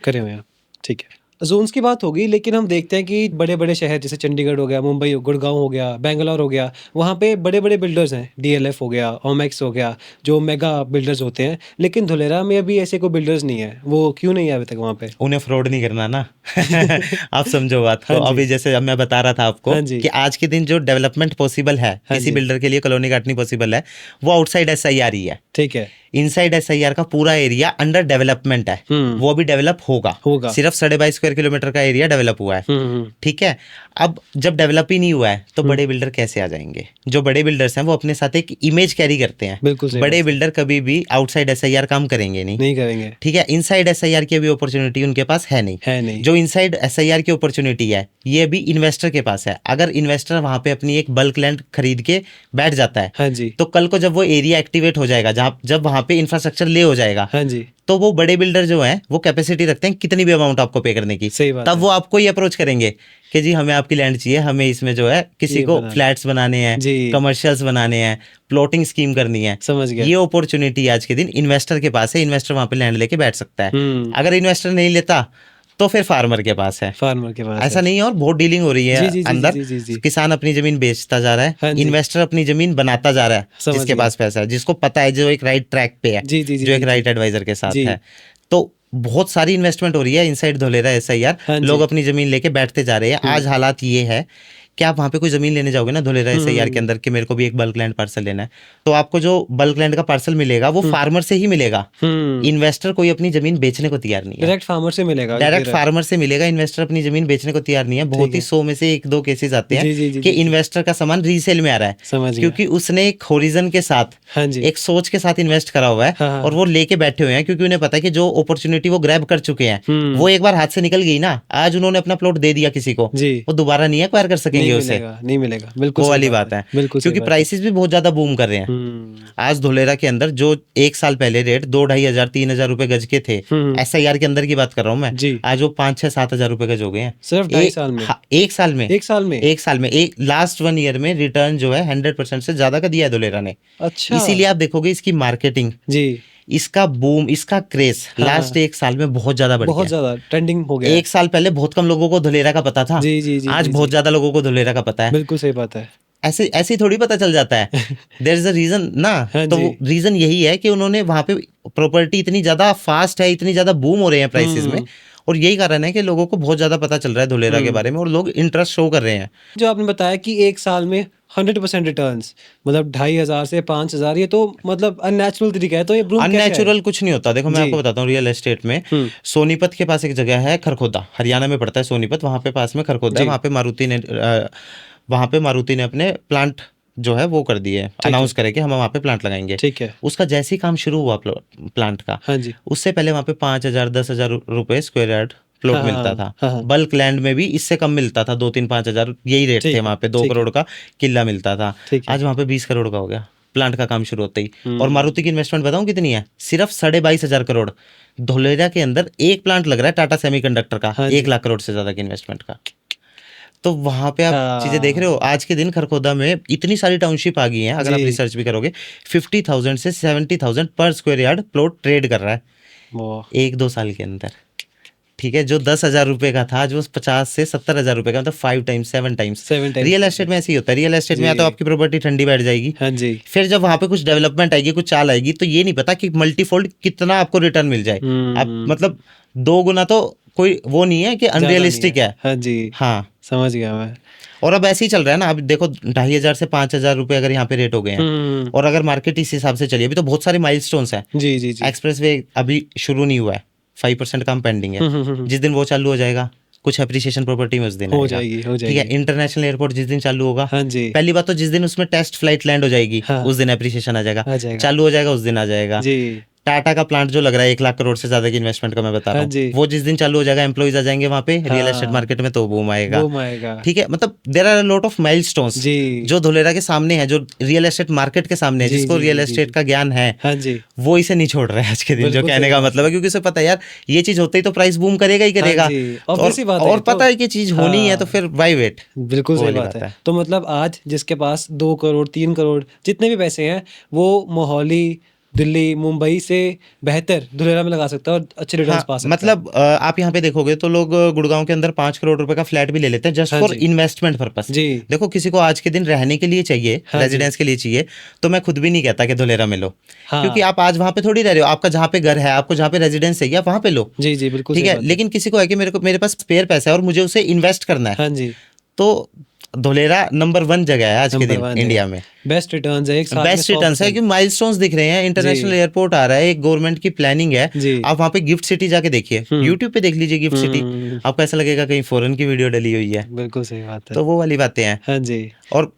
ठीक है, जोन्स की बात होगी, लेकिन हम देखते हैं कि बड़े बड़े शहर जैसे चंडीगढ़ हो गया, मुंबई, गुड़गांव हो गया, बेंगलोर हो गया, वहाँ पे बड़े बड़े बिल्डर्स हैं, DLF हो गया, ओमेक्स हो गया, जो मेगा बिल्डर्स होते हैं। लेकिन धोलेरा में अभी ऐसे कोई बिल्डर्स नहीं है, वो क्यों नहीं है अभी तक वहाँ पे? उन्हें फ्रॉड नहीं करना ना। आप समझो बात को। अभी जैसे अब मैं बता रहा था आपको कि आज के दिन जो डेवलपमेंट पॉसिबल है किसी बिल्डर के लिए, कॉलोनी काटनी पॉसिबल है, वो आउटसाइड SIR ही है। ठीक है, इनसाइड SIR का पूरा एरिया अंडर डेवलपमेंट है, वो अभी डेवलप होगा। सिर्फ 22.5 स्क्वायर किलोमीटर का एरिया डेवलप हुआ है, ठीक है। अब जब डेवलप ही नहीं हुआ है, तो बड़े बिल्डर कैसे आ जाएंगे? जो बड़े बिल्डर्स हैं वो अपने साथ एक इमेज कैरी करते हैं। बड़े बिल्डर कभी भी आउटसाइड SIR काम करेंगे नहीं करेंगे, ठीक है। इनसाइड SIR की अभी अपॉर्चुनिटी उनके पास है नहीं। जो इनसाइड SIR की अपॉर्चुनिटी है, ये अभी इन्वेस्टर के पास है। अगर इन्वेस्टर वहां पे अपनी एक बल्क लैंड खरीद के बैठ जाता है, तो कल को जब वो एरिया एक्टिवेट हो जाएगा, जब वहां पे इंफ्रास्ट्रक्चर ले हो जाएगा, तो वो बड़े बिल्डर जो हैं वो कैपेसिटी रखते हैं कितनी भी अमाउंट आपको पे करने की, तब वो आपको ही अप्रोच करेंगे कि जी हमें आपकी लैंड चाहिए, हमें इसमें जो है किसी को फ्लैट्स बनाने हैं, कमर्शियल्स बनाने हैं, प्लॉटिंग स्कीम करनी है। समझ गया। ये अपॉर्चुनिटी आज के दिन इन्वेस्टर के पास है, इन्वेस्टर वहां पे लैंड लेके बैठ सकता है। अगर इन्वेस्टर नहीं लेता तो फिर फार्मर के पास है। फार्मर के पास ऐसा है। नहीं है, और बहुत डीलिंग हो रही जी, है जी, जी, अंदर। जी, जी, जी। किसान अपनी जमीन बेचता जा रहा हाँ है, जी। इन्वेस्टर अपनी जमीन बनाता जा रहा है, समझ जिसके गया। पास पैसा है, जिसको पता है, जो एक राइट ट्रैक पे है, जी, जी, जी, जो एक जी, राइट जी। एडवाइजर के साथ जी। है। तो बहुत सारी इन्वेस्टमेंट हो रही है इनसाइड धोलेरा SIR। हाँ लोग जी। अपनी जमीन लेके बैठते जा रहे हैं। आज हालात ये है कि आप वहाँ पे कोई जमीन लेने जाओगे ना धोलेरा SIR के अंदर, कि मेरे को भी एक बल्क लैंड पार्सल लेना है, तो आपको जो बल्क लैंड का पार्सल मिलेगा वो फार्मर से ही मिलेगा। इन्वेस्टर कोई अपनी जमीन बेचने को तैयार नहीं है, डायरेक्ट फार्मर से मिलेगा। डायरेक्ट फार्मर से मिलेगा। इन्वेस्टर अपनी जमीन बेचने को तैयार नहीं है। बहुत ही 100 में से 1-2 केसेस आते हैं जी, जी, जी, कि जी, जी। इन्वेस्टर का सामान रीसेल में आ रहा है, समझ गया। क्योंकि उसने एक होरिजन के साथ, हाँ जी। एक सोच के साथ इन्वेस्ट करा हुआ है, हाँ, हाँ, और वो लेके बैठे हुए हैं, क्योंकि उन्हें पता है कि जो अपॉर्चुनिटी वो ग्रैब कर चुके हैं, वो एक बार हाथ से निकल गई ना, आज उन्होंने अपना प्लॉट दे दिया किसी को, जी। वो दोबारा नहीं एक्वायर कर सकेंगे नहीं उसे। मिलेगा, नहीं मिलेगा। बिल्कुल वो सही वाली बात है, बिल्कुल सही क्योंकि बात है। प्राइसेस भी बहुत ज्यादा बूम कर रहे हैं। आज धोलेरा के अंदर जो 1 साल पहले रेट 2-2.5 हजार 3,000 रुपए गज के थे, SIR के अंदर की बात कर रहा हूँ मैं, जी। आज वो 5-6-7 हजार रुपए गज हो गए हैं सिर्फ 2.5 साल में। एक साल में। एक साल में। एक साल में, एक लास्ट 1 ईयर में रिटर्न जो है 100% से ज्यादा का दिया है धोलेरा ने। अच्छा। इसीलिए आप देखोगे इसकी मार्केटिंग, जी। इसका बूम, इसका क्रेज लास्ट 1 साल में बहुत ज्यादा बढ़ बहुत गया। ज्यादा ट्रेंडिंग हो गया है। 1 साल पहले बहुत कम लोगों को धोलेरा का पता था, जी, जी, जी, आज जी, बहुत जी। ज्यादा लोगों को धोलेरा का पता है। बिल्कुल सही बात है। ऐसे ऐसे ही थोड़ी पता चल जाता है, देयर इज अ रीजन ना। हाँ तो जी। रीजन यही है कि उन्होंने वहां पे प्रॉपर्टी इतनी ज्यादा फास्ट है, इतनी ज्यादा बूम हो रहे हैं प्राइसेस में, और यही कारण है कि लोगों को बहुत ज्यादा पता चल रहा है धोलेरा के बारे में, और लोग इंटरेस्ट शो कर रहे हैं। जो आपने बताया कि 1 साल में 100% रिटर्न्स, मतलब 2,500 से 5,000, ये तो मतलब अननेचुरल तरीका है। तो ये बूम कैसे अननेचुरल कुछ नहीं होता। देखो मैं जी। आपको बताता हूँ, रियल एस्टेट में सोनीपत के पास एक जगह है खरखोदा, हरियाणा में पड़ता है सोनीपत, वहां पे पास में खरखोदा है। जी। वहां पे मारुति ने अपने प्लांट जो है वो कर दिए, अनाउंस करे कि हम वहाँ पे प्लांट लगाएंगे। ठीक है। उसका जैसे ही काम शुरू हुआ प्लांट का, हाँ जी। उससे पहले वहाँ पे 5,000-10,000 रुपए स्क्वायर यार्ड प्लॉट हाँ, मिलता हाँ, था। हाँ। बल्क लैंड में भी इससे कम मिलता था, 2-3-5 हजार यही रेट ठीक थे है, वहाँ पे। 2 ठीक है। करोड़ का किला मिलता था, ठीक है। आज वहाँ पे 20 करोड़ का हो गया प्लांट का काम शुरू होते ही। और मारुति की इन्वेस्टमेंट बताऊं कितनी है, सिर्फ 22,500 करोड़। धोलेरा के अंदर एक प्लांट लग रहा है टाटा सेमीकंडक्टर का, हाँ 1 जी। लाख करोड़ से ज्यादा की इन्वेस्टमेंट का। तो वहां पे आप चीजें देख रहे हो। आज के दिन खरखोदा में इतनी सारी टाउनशिप आ गई हैं, अगर आप जी। रिसर्च भी करोगे, 50,000 से 70,000 पर स्क्वायर यार्ड प्लॉट ट्रेड कर रहा है वाह। 1-2 साल के अंदर। ठीक है, जो 10,000 रुपए का था, आज वो 50 से 70,000 रुपए का, मतलब 5 times 7 times. 7 times. Real estate में ऐसे ही होता है। रियल एस्टेट में या जी। तो आपकी प्रॉपर्टी ठंडी बैठ जाएगी, हाँ जी। फिर जब वहां पे कुछ डेवलपमेंट आएगी, कुछ चाल आएगी, तो ये नहीं पता कि मल्टीफोल्ड कितना आपको रिटर्न मिल जाए। आप मतलब 2 गुना तो कोई वो नहीं है कि अनरियलिस्टिक है। हाँ जी। हाँ, समझ गया मैं। और अब ऐसे ही चल रहा है ना। अब देखो 2,500 से 5,000 रुपए अगर यहाँ पे रेट हो गए हैं, और अगर मार्केट इस हिसाब से चली, अभी तो बहुत सारे माइलस्टोन्स हैं। जी, जी, जी। एक्सप्रेसवे अभी शुरू नहीं हुआ है, 5% काम पेंडिंग है। जिस दिन वो चालू हो जाएगा, कुछ एप्रिसिएशन प्रॉपर्टी में उस दिन हो आएगा। जाएगी, हो ठीक है, जाएगी। इंटरनेशनल एयरपोर्ट जिस दिन चालू होगा, हाँ जी। पहली बात तो जिस दिन उसमें टेस्ट फ्लाइट लैंड हो जाएगी, हाँ। उस दिन एप्रिसिएशन आ जाएगा। आ जाएगा। चालू हो जाएगा उस दिन आ जाएगा। जी। टाटा का प्लांट जो लग रहा है 1 लाख करोड़ से ज्यादा की इन्वेस्टमेंट का, मैं बता रहा हाँ जी। हूँ, वो जिस दिन चालू हो जाएगा, एम्प्लॉइज आ जाएंगे वहां पे रियल एस्टेट हाँ। मार्केट में, तो बूम आएगा। बूम आएगा। ठीक है, मतलब there are a lot of milestones जी। जो धोलेरा के सामने है, जो रियल एस्टेट मार्केट के सामने है, जी, जिसको जी, रियल जी, एस्टेट जी। का ज्ञान है, हाँ जी। वो इसे नहीं छोड़ रहा है आज के दिन। जो बिल्कुल कहने सही का बात मतलब है, क्योंकि उसे पता है यार ये चीज होते ही तो प्राइस बूम करेगा ही करेगा। हाँ जी, obvious सी बात है और ये तो। पता है कि चीज होनी है, हाँ। तो फिर वाई वेट। बिल्कुल वो सही वाली बात बात है। है। तो मतलब आज जिसके पास 2 करोड़ 3 करोड़ जितने भी पैसे हैं, वो मोहाली, दिल्ली, मुंबई से बेहतर धुलेरा में लगा सकता है और अच्छे रिटर्न्स पा हाँ, सकता है। मतलब आप यहाँ पे देखोगे तो लोग गुड़गांव के अंदर 5 करोड़ रुपए का फ्लैट भी ले लेते हैं, जस्ट हाँ फॉर जी। Investment purpose. जी। देखो किसी को आज के दिन रहने के लिए चाहिए, हाँ जी। रेजिडेंस के लिए चाहिए, तो मैं खुद भी नहीं कहता कि धुलेरा में लो, हाँ। क्योंकि आप आज वहां पे थोड़ी रह रहे हो। आपका जहाँ पे घर है, आपको जहाँ पे रेजिडेंस चाहिए, आप वहां पे लो। जी, जी, बिल्कुल ठीक सही है, बात है। लेकिन किसी को है कि मेरे पास स्पेयर पैसा है और मुझे उसे इन्वेस्ट करना है, हाँ जी। तो धोलेरा नंबर 1 जगह है आज के नंबर दिन 1 इंडिया है। में। बेस्ट रिटर्न्स है एक साल में बेस्ट रिटर्न्स है, 100%। क्योंकि माइलस्टोन्स दिख रहे हैं, इंटरनेशनल जी। एयरपोर्ट आ रहा है, एक गवर्नमेंट की प्लानिंग है। जी। आप वहाँ पे गिफ्ट सिटी जाके देखिए, यूट्यूब पे देख लीजिए गिफ्ट सिटी, आपको ऐसा लगेगा कहीं फॉरेन की वीडियो डली हुई है। बिल्कुल सही बात है। तो वो वाली बातें हैं। हाँ जी। और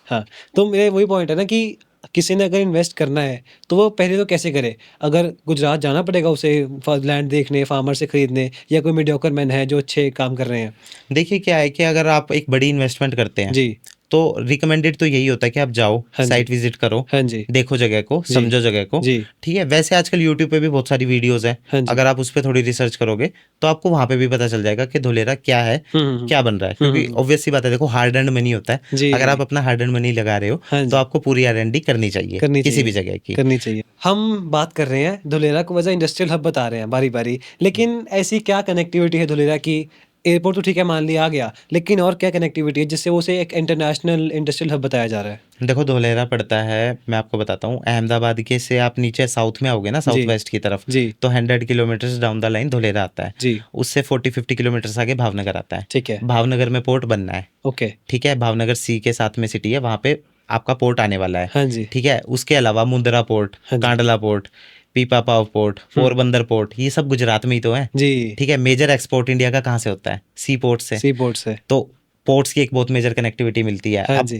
हाँ, तो मेरे वही पॉइंट है ना कि किसी ने अगर इन्वेस्ट करना है, तो वो पहले तो कैसे करे? अगर गुजरात जाना पड़ेगा उसे लैंड देखने, फार्मर से खरीदने, या कोई मीडियोकर मैन है जो अच्छे काम कर रहे हैं? देखिए क्या है कि अगर आप एक बड़ी इन्वेस्टमेंट करते हैं, जी। तो रिकमेंडेड तो यही होता है कि आप जाओ, हाँ जी। साइट विजिट करो, हाँ जी। देखो जगह को, जी। समझो जगह को, जी। ठीक है। वैसे आजकल यूट्यूब पे भी बहुत सारी वीडियोस है, हाँ जी। अगर आप उस पर थोड़ी रिसर्च करोगे तो आपको वहां पे भी पता चल जाएगा कि धोलेरा क्या है, क्या बन रहा है। क्योंकि ऑब्वियस सी बात है, देखो हार्ड एंड मनी होता है, जी। अगर आप अपना हार्ड एंड मनी लगा रहे हो हाँ तो जी। आपको पूरी R&D करनी चाहिए, करनी किसी भी चाहिए, जगह की। करनी चाहिए। हम बात कर रहे हैं धुलेरा को एज़ अ इंडस्ट्रियल हब बता रहे हैं बारी-बारी, लेकिन ऐसी क्या कनेक्टिविटी है धुलेरा की? एयरपोर्ट तो ठीक है मान लिया आ गया, लेकिन और क्या कनेक्टिविटी है जिससे उसे एक इंटरनेशनल इंडस्ट्रियल हब बताया जा रहा है? देखो धोलेरा पड़ता है, मैं आपको बताता हूँ, अहमदाबाद के से आप नीचे साउथ में आओगे ना, साउथ जी। वेस्ट की तरफ, जी। तो 100 kilometre down the line Dholera आता है। जी। उससे 40-50 किलोमीटर आगे भावनगर आता है। ठीक है। भावनगर में पोर्ट बनना है, ओके। ठीक है। भावनगर सी के साथ में सिटी है, वहाँ पे आपका पोर्ट आने वाला है, हाँ जी। ठीक है। उसके अलावा मुंद्रा पोर्ट, हाँ जी। Kandla port, Pipavav port, Porbandar port, ये सब गुजरात में ही तो है, जी। ठीक है। मेजर एक्सपोर्ट इंडिया का कहाँ से होता है? सी पोर्ट से। सी पोर्ट से। तो पोर्ट्स की एक बहुत मेजर कनेक्टिविटी मिलती है। हाँ अब जी।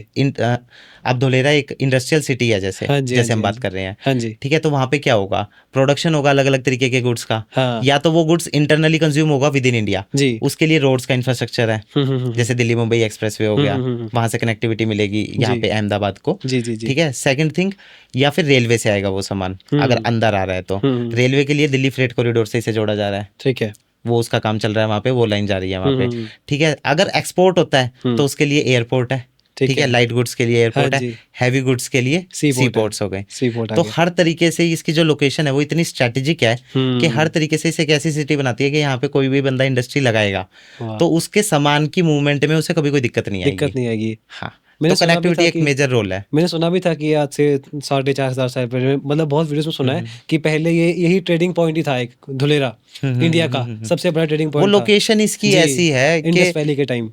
अब धोलेरा एक इंडस्ट्रियल सिटी है, जैसे हाँ जी, हाँ जैसे जी, हम हाँ बात जी। कर रहे हैं, हाँ जी। ठीक है। तो वहाँ पे क्या होगा? प्रोडक्शन होगा अलग अलग तरीके के गुड्स का, हाँ। या तो वो गुड्स इंटरनली कंज्यूम होगा विद इन इंडिया, जी। उसके लिए रोड्स का इंफ्रास्ट्रक्चर है, जैसे दिल्ली मुंबई एक्सप्रेसवे हो गया, वहां से कनेक्टिविटी मिलेगी यहाँ जी। पे अहमदाबाद को, जी, जी, जी। ठीक है। सेकंड थिंग, या फिर रेलवे से आएगा वो सामान, अगर अंदर आ रहा है तो रेलवे के लिए दिल्ली फ्रेट कॉरिडोर से इसे जोड़ा जा रहा है, ठीक है। वो उसका काम चल रहा है वहाँ पे, वो लाइन जा रही है वहाँ पे, हम्म। ठीक है। अगर एक्सपोर्ट होता है तो उसके लिए एयरपोर्ट है, ठीक है। लाइट गुड्स के लिए एयरपोर्ट हाँ है, जी। हैवी गुड्स के लिए सी सी पोर्ट है। पोर्ट्स हो गए। सी पोर्ट आ तो गया। हर तरीके से इसकी जो लोकेशन है वो इतनी स्ट्रेटेजिक है कि हर तरीके से इसे एक ऐसी सिटी बनाती है कि यहाँ पे कोई भी बंदा इंडस्ट्री लगाएगा वाह। तो उसके सामान की मूवमेंट में उसे कभी कोई दिक्कत नहीं आएगी। दिक्कत नहीं आएगी। हाँ, मैंने तो सुना भी कनेक्टिविटी था एक कि मेजर रोल है। मैंने सुना भी था कि आज से 4,500 साल पहले, मतलब बहुत वीडियोस में सुना है कि पहले ये यही ट्रेडिंग पॉइंट ही था, एक धुलेरा इंडिया का सबसे बड़ा ट्रेडिंग वो पॉइंट था। लोकेशन इसकी जी, ऐसी है कि इंडस वैली के टाइम।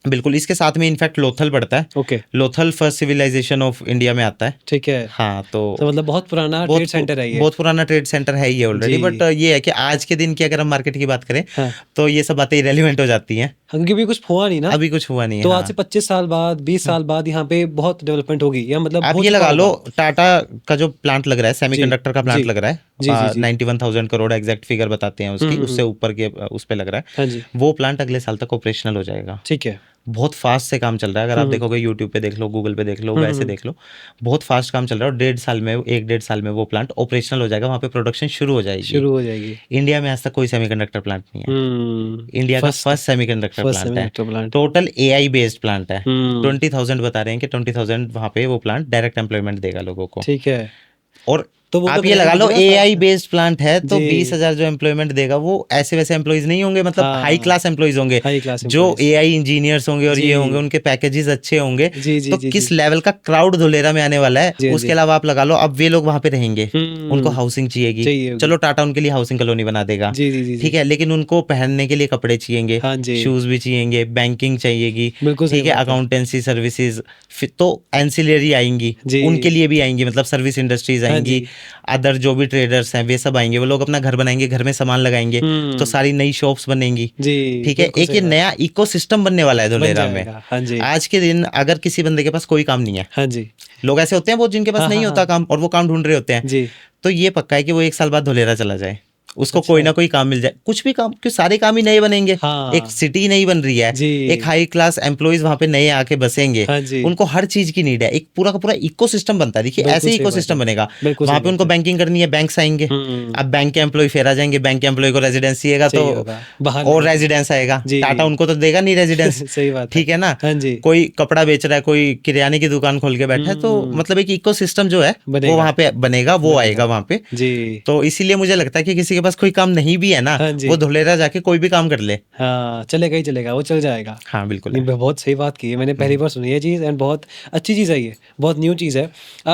बिल्कुल, इसके साथ में इनफैक्ट लोथल पड़ता है। Okay. Lothal first civilization of India में आता है, ठीक है। हाँ। तो मतलब बहुत पुराना ट्रेड सेंटर है ये। बहुत पुराना ट्रेड सेंटर है ये ऑलरेडी, जी। बट ये है कि आज के दिन की अगर हम मार्केट की बात करें हाँ। तो ये सब बातें इरेलीवेंट हो जाती हैं। क्योंकि भी कुछ हुआ नहीं ना, अभी कुछ हुआ नहीं है। तो हाँ। आज से 25 साल बाद, 20 साल बाद यहाँ पे बहुत डेवलपमेंट होगी, या मतलब आप हो ये चुका लगा लो, होगा। टाटा का जो प्लांट लग रहा है, सेमीकंडक्टर का प्लांट जी। लग रहा जी, जी, है, जी। 91,000 करोड़ एग्जैक्ट फिगर बताते हैं उसकी, उससे ऊपर के उस पे लग रहा हाँ है। जी। वो प्लांट अगले साल तक ऑपरेशनल हो जाएगा। ठीक है। बहुत फास्ट से काम चल रहा है, अगर आप देखोगे यूट्यूब पे देख लो, गूगल पे देख लो, वैसे देख लो, बहुत फास्ट काम चल रहा है। और 1.5 साल में वो प्लांट ऑपरेशनल हो जाएगा, वहाँ पे प्रोडक्शन शुरू हो जाएगी। शुरू हो जाएगी। इंडिया में आज तक कोई सेमीकंडक्टर प्लांट नहीं है। इंडिया का फर्स्ट सेमीकंडक्टर प्लांट है, टोटल AI बेस्ड प्लांट है। 20,000 बता रहे हैं कि 20,000 वहाँ पे वो प्लांट डायरेक्ट एम्प्लॉयमेंट देगा लोगों को। ठीक है। और तो वो आप तो ये लगा लो रहेगा AI बेस्ड प्लांट है तो जी। 20,000 जो एम्प्लॉयमेंट देगा वो ऐसे वैसे एम्प्लॉइज नहीं होंगे, मतलब हाँ। हाई क्लास एम्प्लॉइज होंगे, हाई क्लास जो एम्प्लॉइज। AI इंजीनियर्स होंगे और जी। ये होंगे, उनके पैकेजेस अच्छे होंगे। जी, जी, तो जी, किस जी। लेवल का क्राउड धुलेरा में आने वाला है, जी, हाँ उसके जी। अलावा आप लगा लो अब वे लोग वहां पे रहेंगे, उनको हाउसिंग चाहिएगी। चाहिए होगी। चलो टाटा उनके लिए हाउसिंग कॉलोनी बना देगा, जी, जी, जी, ठीक जी। है, लेकिन उनको पहनने के लिए कपड़े चाहिएंगे, हाँ जी। शूज भी चाहिएंगे, बैंकिंग चाहिएगी, बिल्कुल सही ठीक है, बात है। अकाउंटेंसी सर्विसेज, तो एंसिलरी आएंगी, जी। उनके लिए भी आएंगी, मतलब सर्विस इंडस्ट्रीज हाँ आएंगी, जी। अदर जो भी ट्रेडर्स हैं वे सब आएंगे, वो लोग अपना घर बनाएंगे, घर में सामान लगाएंगे, तो सारी नई शॉप्स बनेंगी, जी। ठीक है। बिल्कुल एक सही ये बात। नया इकोसिस्टम बनने वाला है बन धुलेरा में। जाएगा। हाँ जी। आज के दिन अगर किसी बंदे के पास कोई काम नहीं है, हाँ जी। लोग ऐसे होते हैं बहुत जिनके पास हाँ, नहीं हाँ, होता हाँ। काम और वो काम ढूंढ रहे होते हैं, जी। तो ये पक्का है कि वो 1 साल बाद धुलेरा चला जाए, उसको अच्छा। कोई ना कोई काम मिल जाए, कुछ भी काम, क्योंकि सारे काम ही नए बनेंगे। हाँ। एक सिटी नई बन रही है, जी। एक हाई क्लास एम्प्लॉइज वहां पे नए आके बसेंगे, हाँ जी। उनको हर चीज की नीड है, एक पूरा का पूरा इकोसिस्टम बनता है। देखिए बिल्कुल ऐसे सही बात इकोसिस्टम है। बनेगा, बिल्कुल वहां सही पे उनको बात है। बैंकिंग करनी है, बैंक्स आएंगे, अब बैंक के एम्प्लॉय फिर आ जाएंगे, बैंक के एम्प्लॉय को रेजिडेंस चाहिएगा तो चाहिए होगा, बाहर और नहीं। रेजिडेंस आएगा, जी, टाटा जी। उनको तो देगा नहीं रेजिडेंस, सही बात है। ठीक है ना। हाँ जी। कोई कपड़ा बेच रहा है, कोई किराने की दुकान खोल के बैठा है, तो मतलब एक इकोसिस्टम जो है वो बनेगा। वहां पे बनेगा, वो आएगा वहां पे। जी। तो इसीलिए मुझे लगता है कि किसी के पास कोई काम नहीं भी है ना, हाँ जी। वो धुलेरा जाके कोई भी काम कर ले। हाँ, चलेगा ही चलेगा, वो चल जाएगा। हाँ बिल्कुल नहीं, है। बहुत सही बात की है, मैंने पहली बार सुनी है चीज़, एंड बहुत अच्छी चीज़ है ये, बहुत न्यू चीज़ है।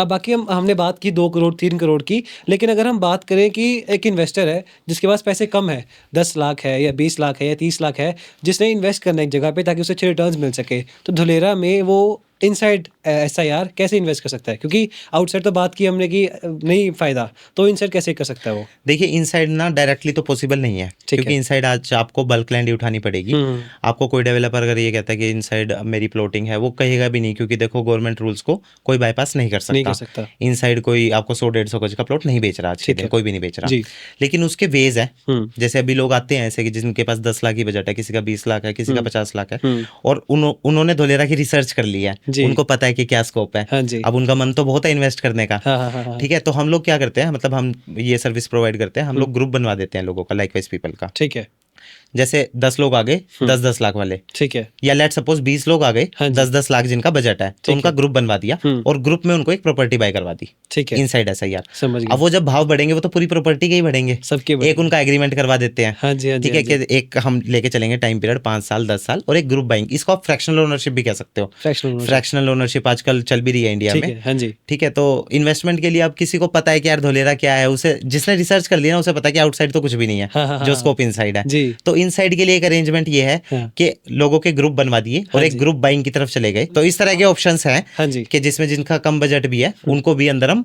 बाकी हमने बात की 2 करोड़ 3 करोड़ की, लेकिन अगर हम बात करें कि एक इन्वेस्टर है जिसके पास पैसे कम है, 10 लाख है या 20 लाख है या 30 लाख है, जिसने इन्वेस्ट करना है एक जगह पे ताकि उसे अच्छे रिटर्न्स मिल सके, तो धुलेरा में वो इनसाइड SIR कैसे इन्वेस्ट कर सकता है? क्योंकि आउटसाइड तो बात की हमने कि नहीं फ़ायदा, तो इनसाइड कैसे कर सकता है वो? देखिए इनसाइड ना डायरेक्टली तो पॉसिबल नहीं है, क्योंकि इनसाइड आज आपको बल्क लैंड ही उठानी पड़ेगी। आपको कोई डेवलपर अगर ये कहता है कि इनसाइड मेरी प्लॉटिंग है, वो कहेगा भी नहीं, क्योंकि देखो गवर्नमेंट रूल्स को कोई बाईपास नहीं कर सकता। इनसाइड कोई आपको 100-150 गज का प्लॉट नहीं बेच रहा आज के दिन, कोई भी नहीं बेच रहा। लेकिन उसके वेज है, जैसे अभी लोग आते हैं ऐसे कि जिनके पास 10 लाख की बजट है, किसी का 20 लाख है, किसी का 50 लाख है, और उन्होंने धुलेरा की रिसर्च कर ली है, जी। उनको पता है कि क्या स्कोप है। हाँ जी। अब उनका मन तो बहुत है इन्वेस्ट करने का। हाँ। ठीक है, तो हम लोग क्या करते हैं, मतलब हम ये सर्विस प्रोवाइड करते हैं, हम लोग ग्रुप बनवा देते हैं लोगों का, लाइकवाइज पीपल का। ठीक है। जैसे 10 लोग आ गए 10-10 लाख वाले, ठीक है। या लेट सपोज 20 लोग आ गए हाँ जी। 10-10 लाख जिनका बजट है, तो ठीक उनका है। ग्रुप बनवा दिया और ग्रुप में उनको एक प्रॉपर्टी बाय करवा दी। ठीक है। Inside SIR। समझ अब गया। वो जब भाव बढ़ेंगे वो तो पूरी प्रॉपर्टी के ही बढ़ेंगे। सबके एक बढ़ेंगे। उनका एग्रीमेंट करवा देते हैं। हाँ जी, हाँ जी, ठीक है हाँ जी। कि एक हम लेके चलेंगे टाइम पीरियड 5 साल 10 साल, और एक ग्रुप बाइंग, इसको आप फ्रैक्शनल ओनरशिप भी कह सकते हो। फ्रैक्शनल फ्रैक्शनल ओनरशिप आजकल चल भी रही है इंडिया ठीक में। है। हाँ जी। ठीक है, तो इन्वेस्टमेंट के लिए अब किसी को पता है कि यार धोलेरा क्या है, उसे जिसने रिसर्च कर लिया ना उसे पता है कि आउटसाइड तो कुछ भी नहीं है, हाँ, जो स्कोप इनसाइड है। जी। तो इनसाइड के लिए एक अरेंजमेंट ये है हाँ। कि लोगों के ग्रुप बनवा दिए और हाँ एक जी। ग्रुप बाइंग की तरफ चले गए। तो इस तरह के ऑप्शंस हैं हाँ जी। कि जिसमें जिनका कम बजट भी है उनको भी अंदर हम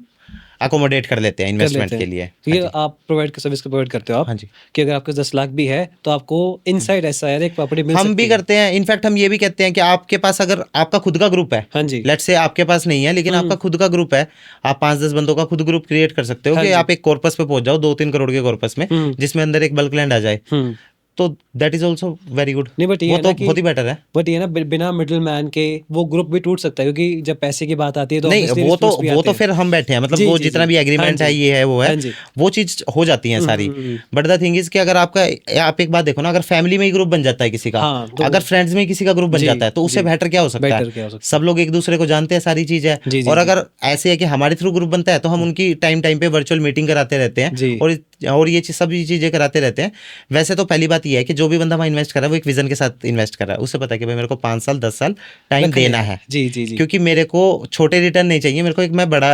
अकोमोडेट कर लेते हैं कर इन्वेस्टमेंट लेते के हैं। लिए। तो हाँ ये जी। आप सर्विस को प्रोवाइड करते हो आप, हाँ जी। कि अगर आपके 10 लाख भी है तो आपको इनसाइड SIR एक प्रॉपर्टी मिल हम सकती भी है। करते हैं, इनफैक्ट हम ये भी कहते हैं कि आपके पास अगर आपका खुद का ग्रुप है, हाँ जी। लेट्स से आपके पास नहीं है लेकिन आपका खुद का ग्रुप है, आप 5-10 बंदों का खुद ग्रुप क्रिएट कर सकते हो हाँ कि जी। आप एक कॉर्पस पे पहुंच जाओ 2-3 करोड़ के कॉर्पस में, जिसमें अंदर एक बल्क लैंड आ जाए, हम्म। तो that is also very good. नहीं, बट ये वो है तो ना कि बहुत ही बेटर है। बट ये ना बिना मिडिल मैन के वो ग्रुप भी टूट सकता है, क्योंकि जब पैसे की बात आती है तो नहीं, obviously वो disputes भी तो आते हैं। फिर हम बैठे हैं, मतलब जी, वो जी, जितना जी। भी हाँ एग्रीमेंट है जी। ये है वो है, हाँ जी। वो चीज हो जाती है सारी। बट द थिंग इज कि अगर आपका, आप एक बात देखो ना, अगर फैमिली में ही ग्रुप बन जाता है किसी का, हाँ, तो अगर फ्रेंड्स में ही किसी का ग्रुप बन जी, जाता है, तो उससे जी। बेटर क्या हो सकता बेटर है। क्या हो सकता सब लोग एक दूसरे को जानते हैं, सारी चीज है। जी, जी, और जी। अगर ऐसे है कि हमारे थ्रू ग्रुप बनता है तो हम उनकी टाइम टाइम पे वर्चुअल मीटिंग कराते रहते हैं, जी। और ये चीज सभी चीजें कराते रहते हैं। वैसे तो पहली बात ये है कि जो भी बंदा वहाँ इन्वेस्ट कर रहा है वो एक विजन के साथ इन्वेस्ट कर रहा है, उसे पता है कि भाई मेरे को 5 साल 10 साल टाइम रखने देना हैं। है। जी, जी, जी। क्योंकि मेरे को छोटे रिटर्न नहीं चाहिए, मेरे को एक मैं बड़ा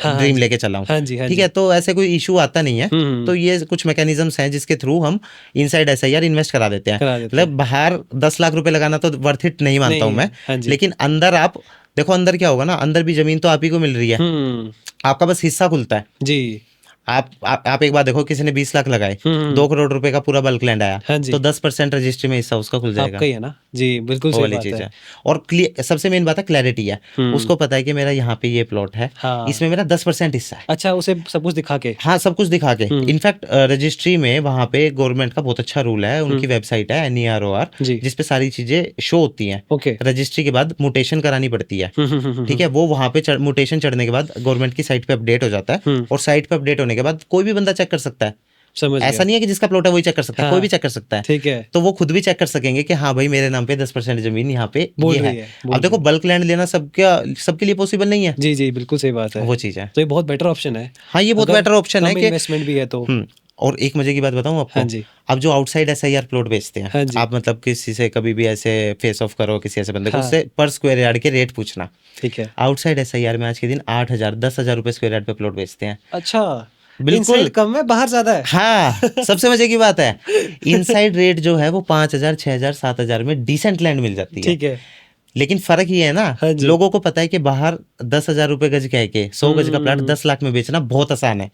हाँ ड्रीम जी। लेके चला हूँ। हाँ जी, हाँ ठीक जी। है, तो ऐसे कोई इशू आता नहीं है। तो ये कुछ मैकेनिज्म्स हैं जिसके थ्रू हम इनसाइड SIR इन्वेस्ट करा देते हैं। करा देते हैं। मतलब बाहर 10 लाख रुपए लगाना तो वर्थ इट नहीं मानता हूँ नहीं मैं। है। हाँ जी। लेकिन अंदर आप देखो, अंदर क्या होगा ना, अंदर भी जमीन तो आप ही को मिल रही है, आपका बस हिस्सा खुलता है। जी। आप एक बात देखो, किसी ने 20 लाख लगाए, 2 करोड़ रुपए का पूरा बल्क लैंड आया, हाँ जी। तो 10% रजिस्ट्री में हिस्सा उसका खुल जाएगा। आपका ही है ना। जी, बिल्कुल वो सही वाली बात चीज है। है। और सबसे मेन बात है क्लैरिटी है। उसको पता है कि मेरा यहाँ पे ये प्लॉट है, हाँ। इसमें मेरा 10% हिस्सा है। अच्छा, उसे सब कुछ दिखा के। हाँ, सब कुछ दिखा के। इनफैक्ट रजिस्ट्री में वहाँ पे गवर्नमेंट का बहुत अच्छा रूल है, उनकी वेबसाइट है NEROR, जी। जिसपे सारी चीजें शो होती हैं। ओके। रजिस्ट्री के बाद म्यूटेशन करानी पड़ती है। ठीक है, वो वहाँ पे म्यूटेशन चढ़ने के बाद गवर्नमेंट की साइट पे अपडेट हो जाता है, और साइट पे अपडेट होने के बाद कोई भी बंदा चेक कर सकता है। समझ गया। ऐसा नहीं है कि जिसका प्लॉट है वही चेक कर सकता है, हाँ। कोई भी चेक कर सकता है। ठीक है। तो वो खुद भी चेक कर सकेंगे कि हाँ भाई मेरे नाम पे 10% जमीन यहाँ पे बोल ये रही है। है, बोल अब देखो, रही है। बल्क लैंड लेना सबके लिए पॉसिबल नहीं है। जी, जी, बिल्कुल सही बात है। वो चीज है। तो ये बहुत बेटर ऑप्शन है। हाँ, ये बहुत अगर बेटर ऑप्शन है कम कि इन्वेस्टमेंट भी है तो। और एक मजे की बात बताऊं आपको। हाँ जी। आप जो आउटसाइड SIR प्लॉट बेचते हैं, हाँ जी। आप मतलब किसी से कभी भी ऐसे फेस ऑफ करो किसी ऐसे बंदे को, हाँ। उससे पर स्क्वायर यार्ड के रेट पूछना। ठीक है। आउटसाइड SIR में आज के दिन 8,000 10,000 रुपए स्क्वायर यार्ड पे प्लॉट बेचते हैं। अच्छा, बिल्कुल। इनसाइड कम है, बाहर ज्यादा है। हाँ, सबसे मजे की बात है, इनसाइड रेट जो है वो 5,000 6,000 7,000 में डिसेंट लैंड मिल जाती है। ठीक है। लेकिन फर्क ये है ना, हाँ जी। लोगों को पता है कि बाहर 10,000 रुपए गज कह के 100 गज का प्लॉट 10 लाख में बेचना बहुत आसान है।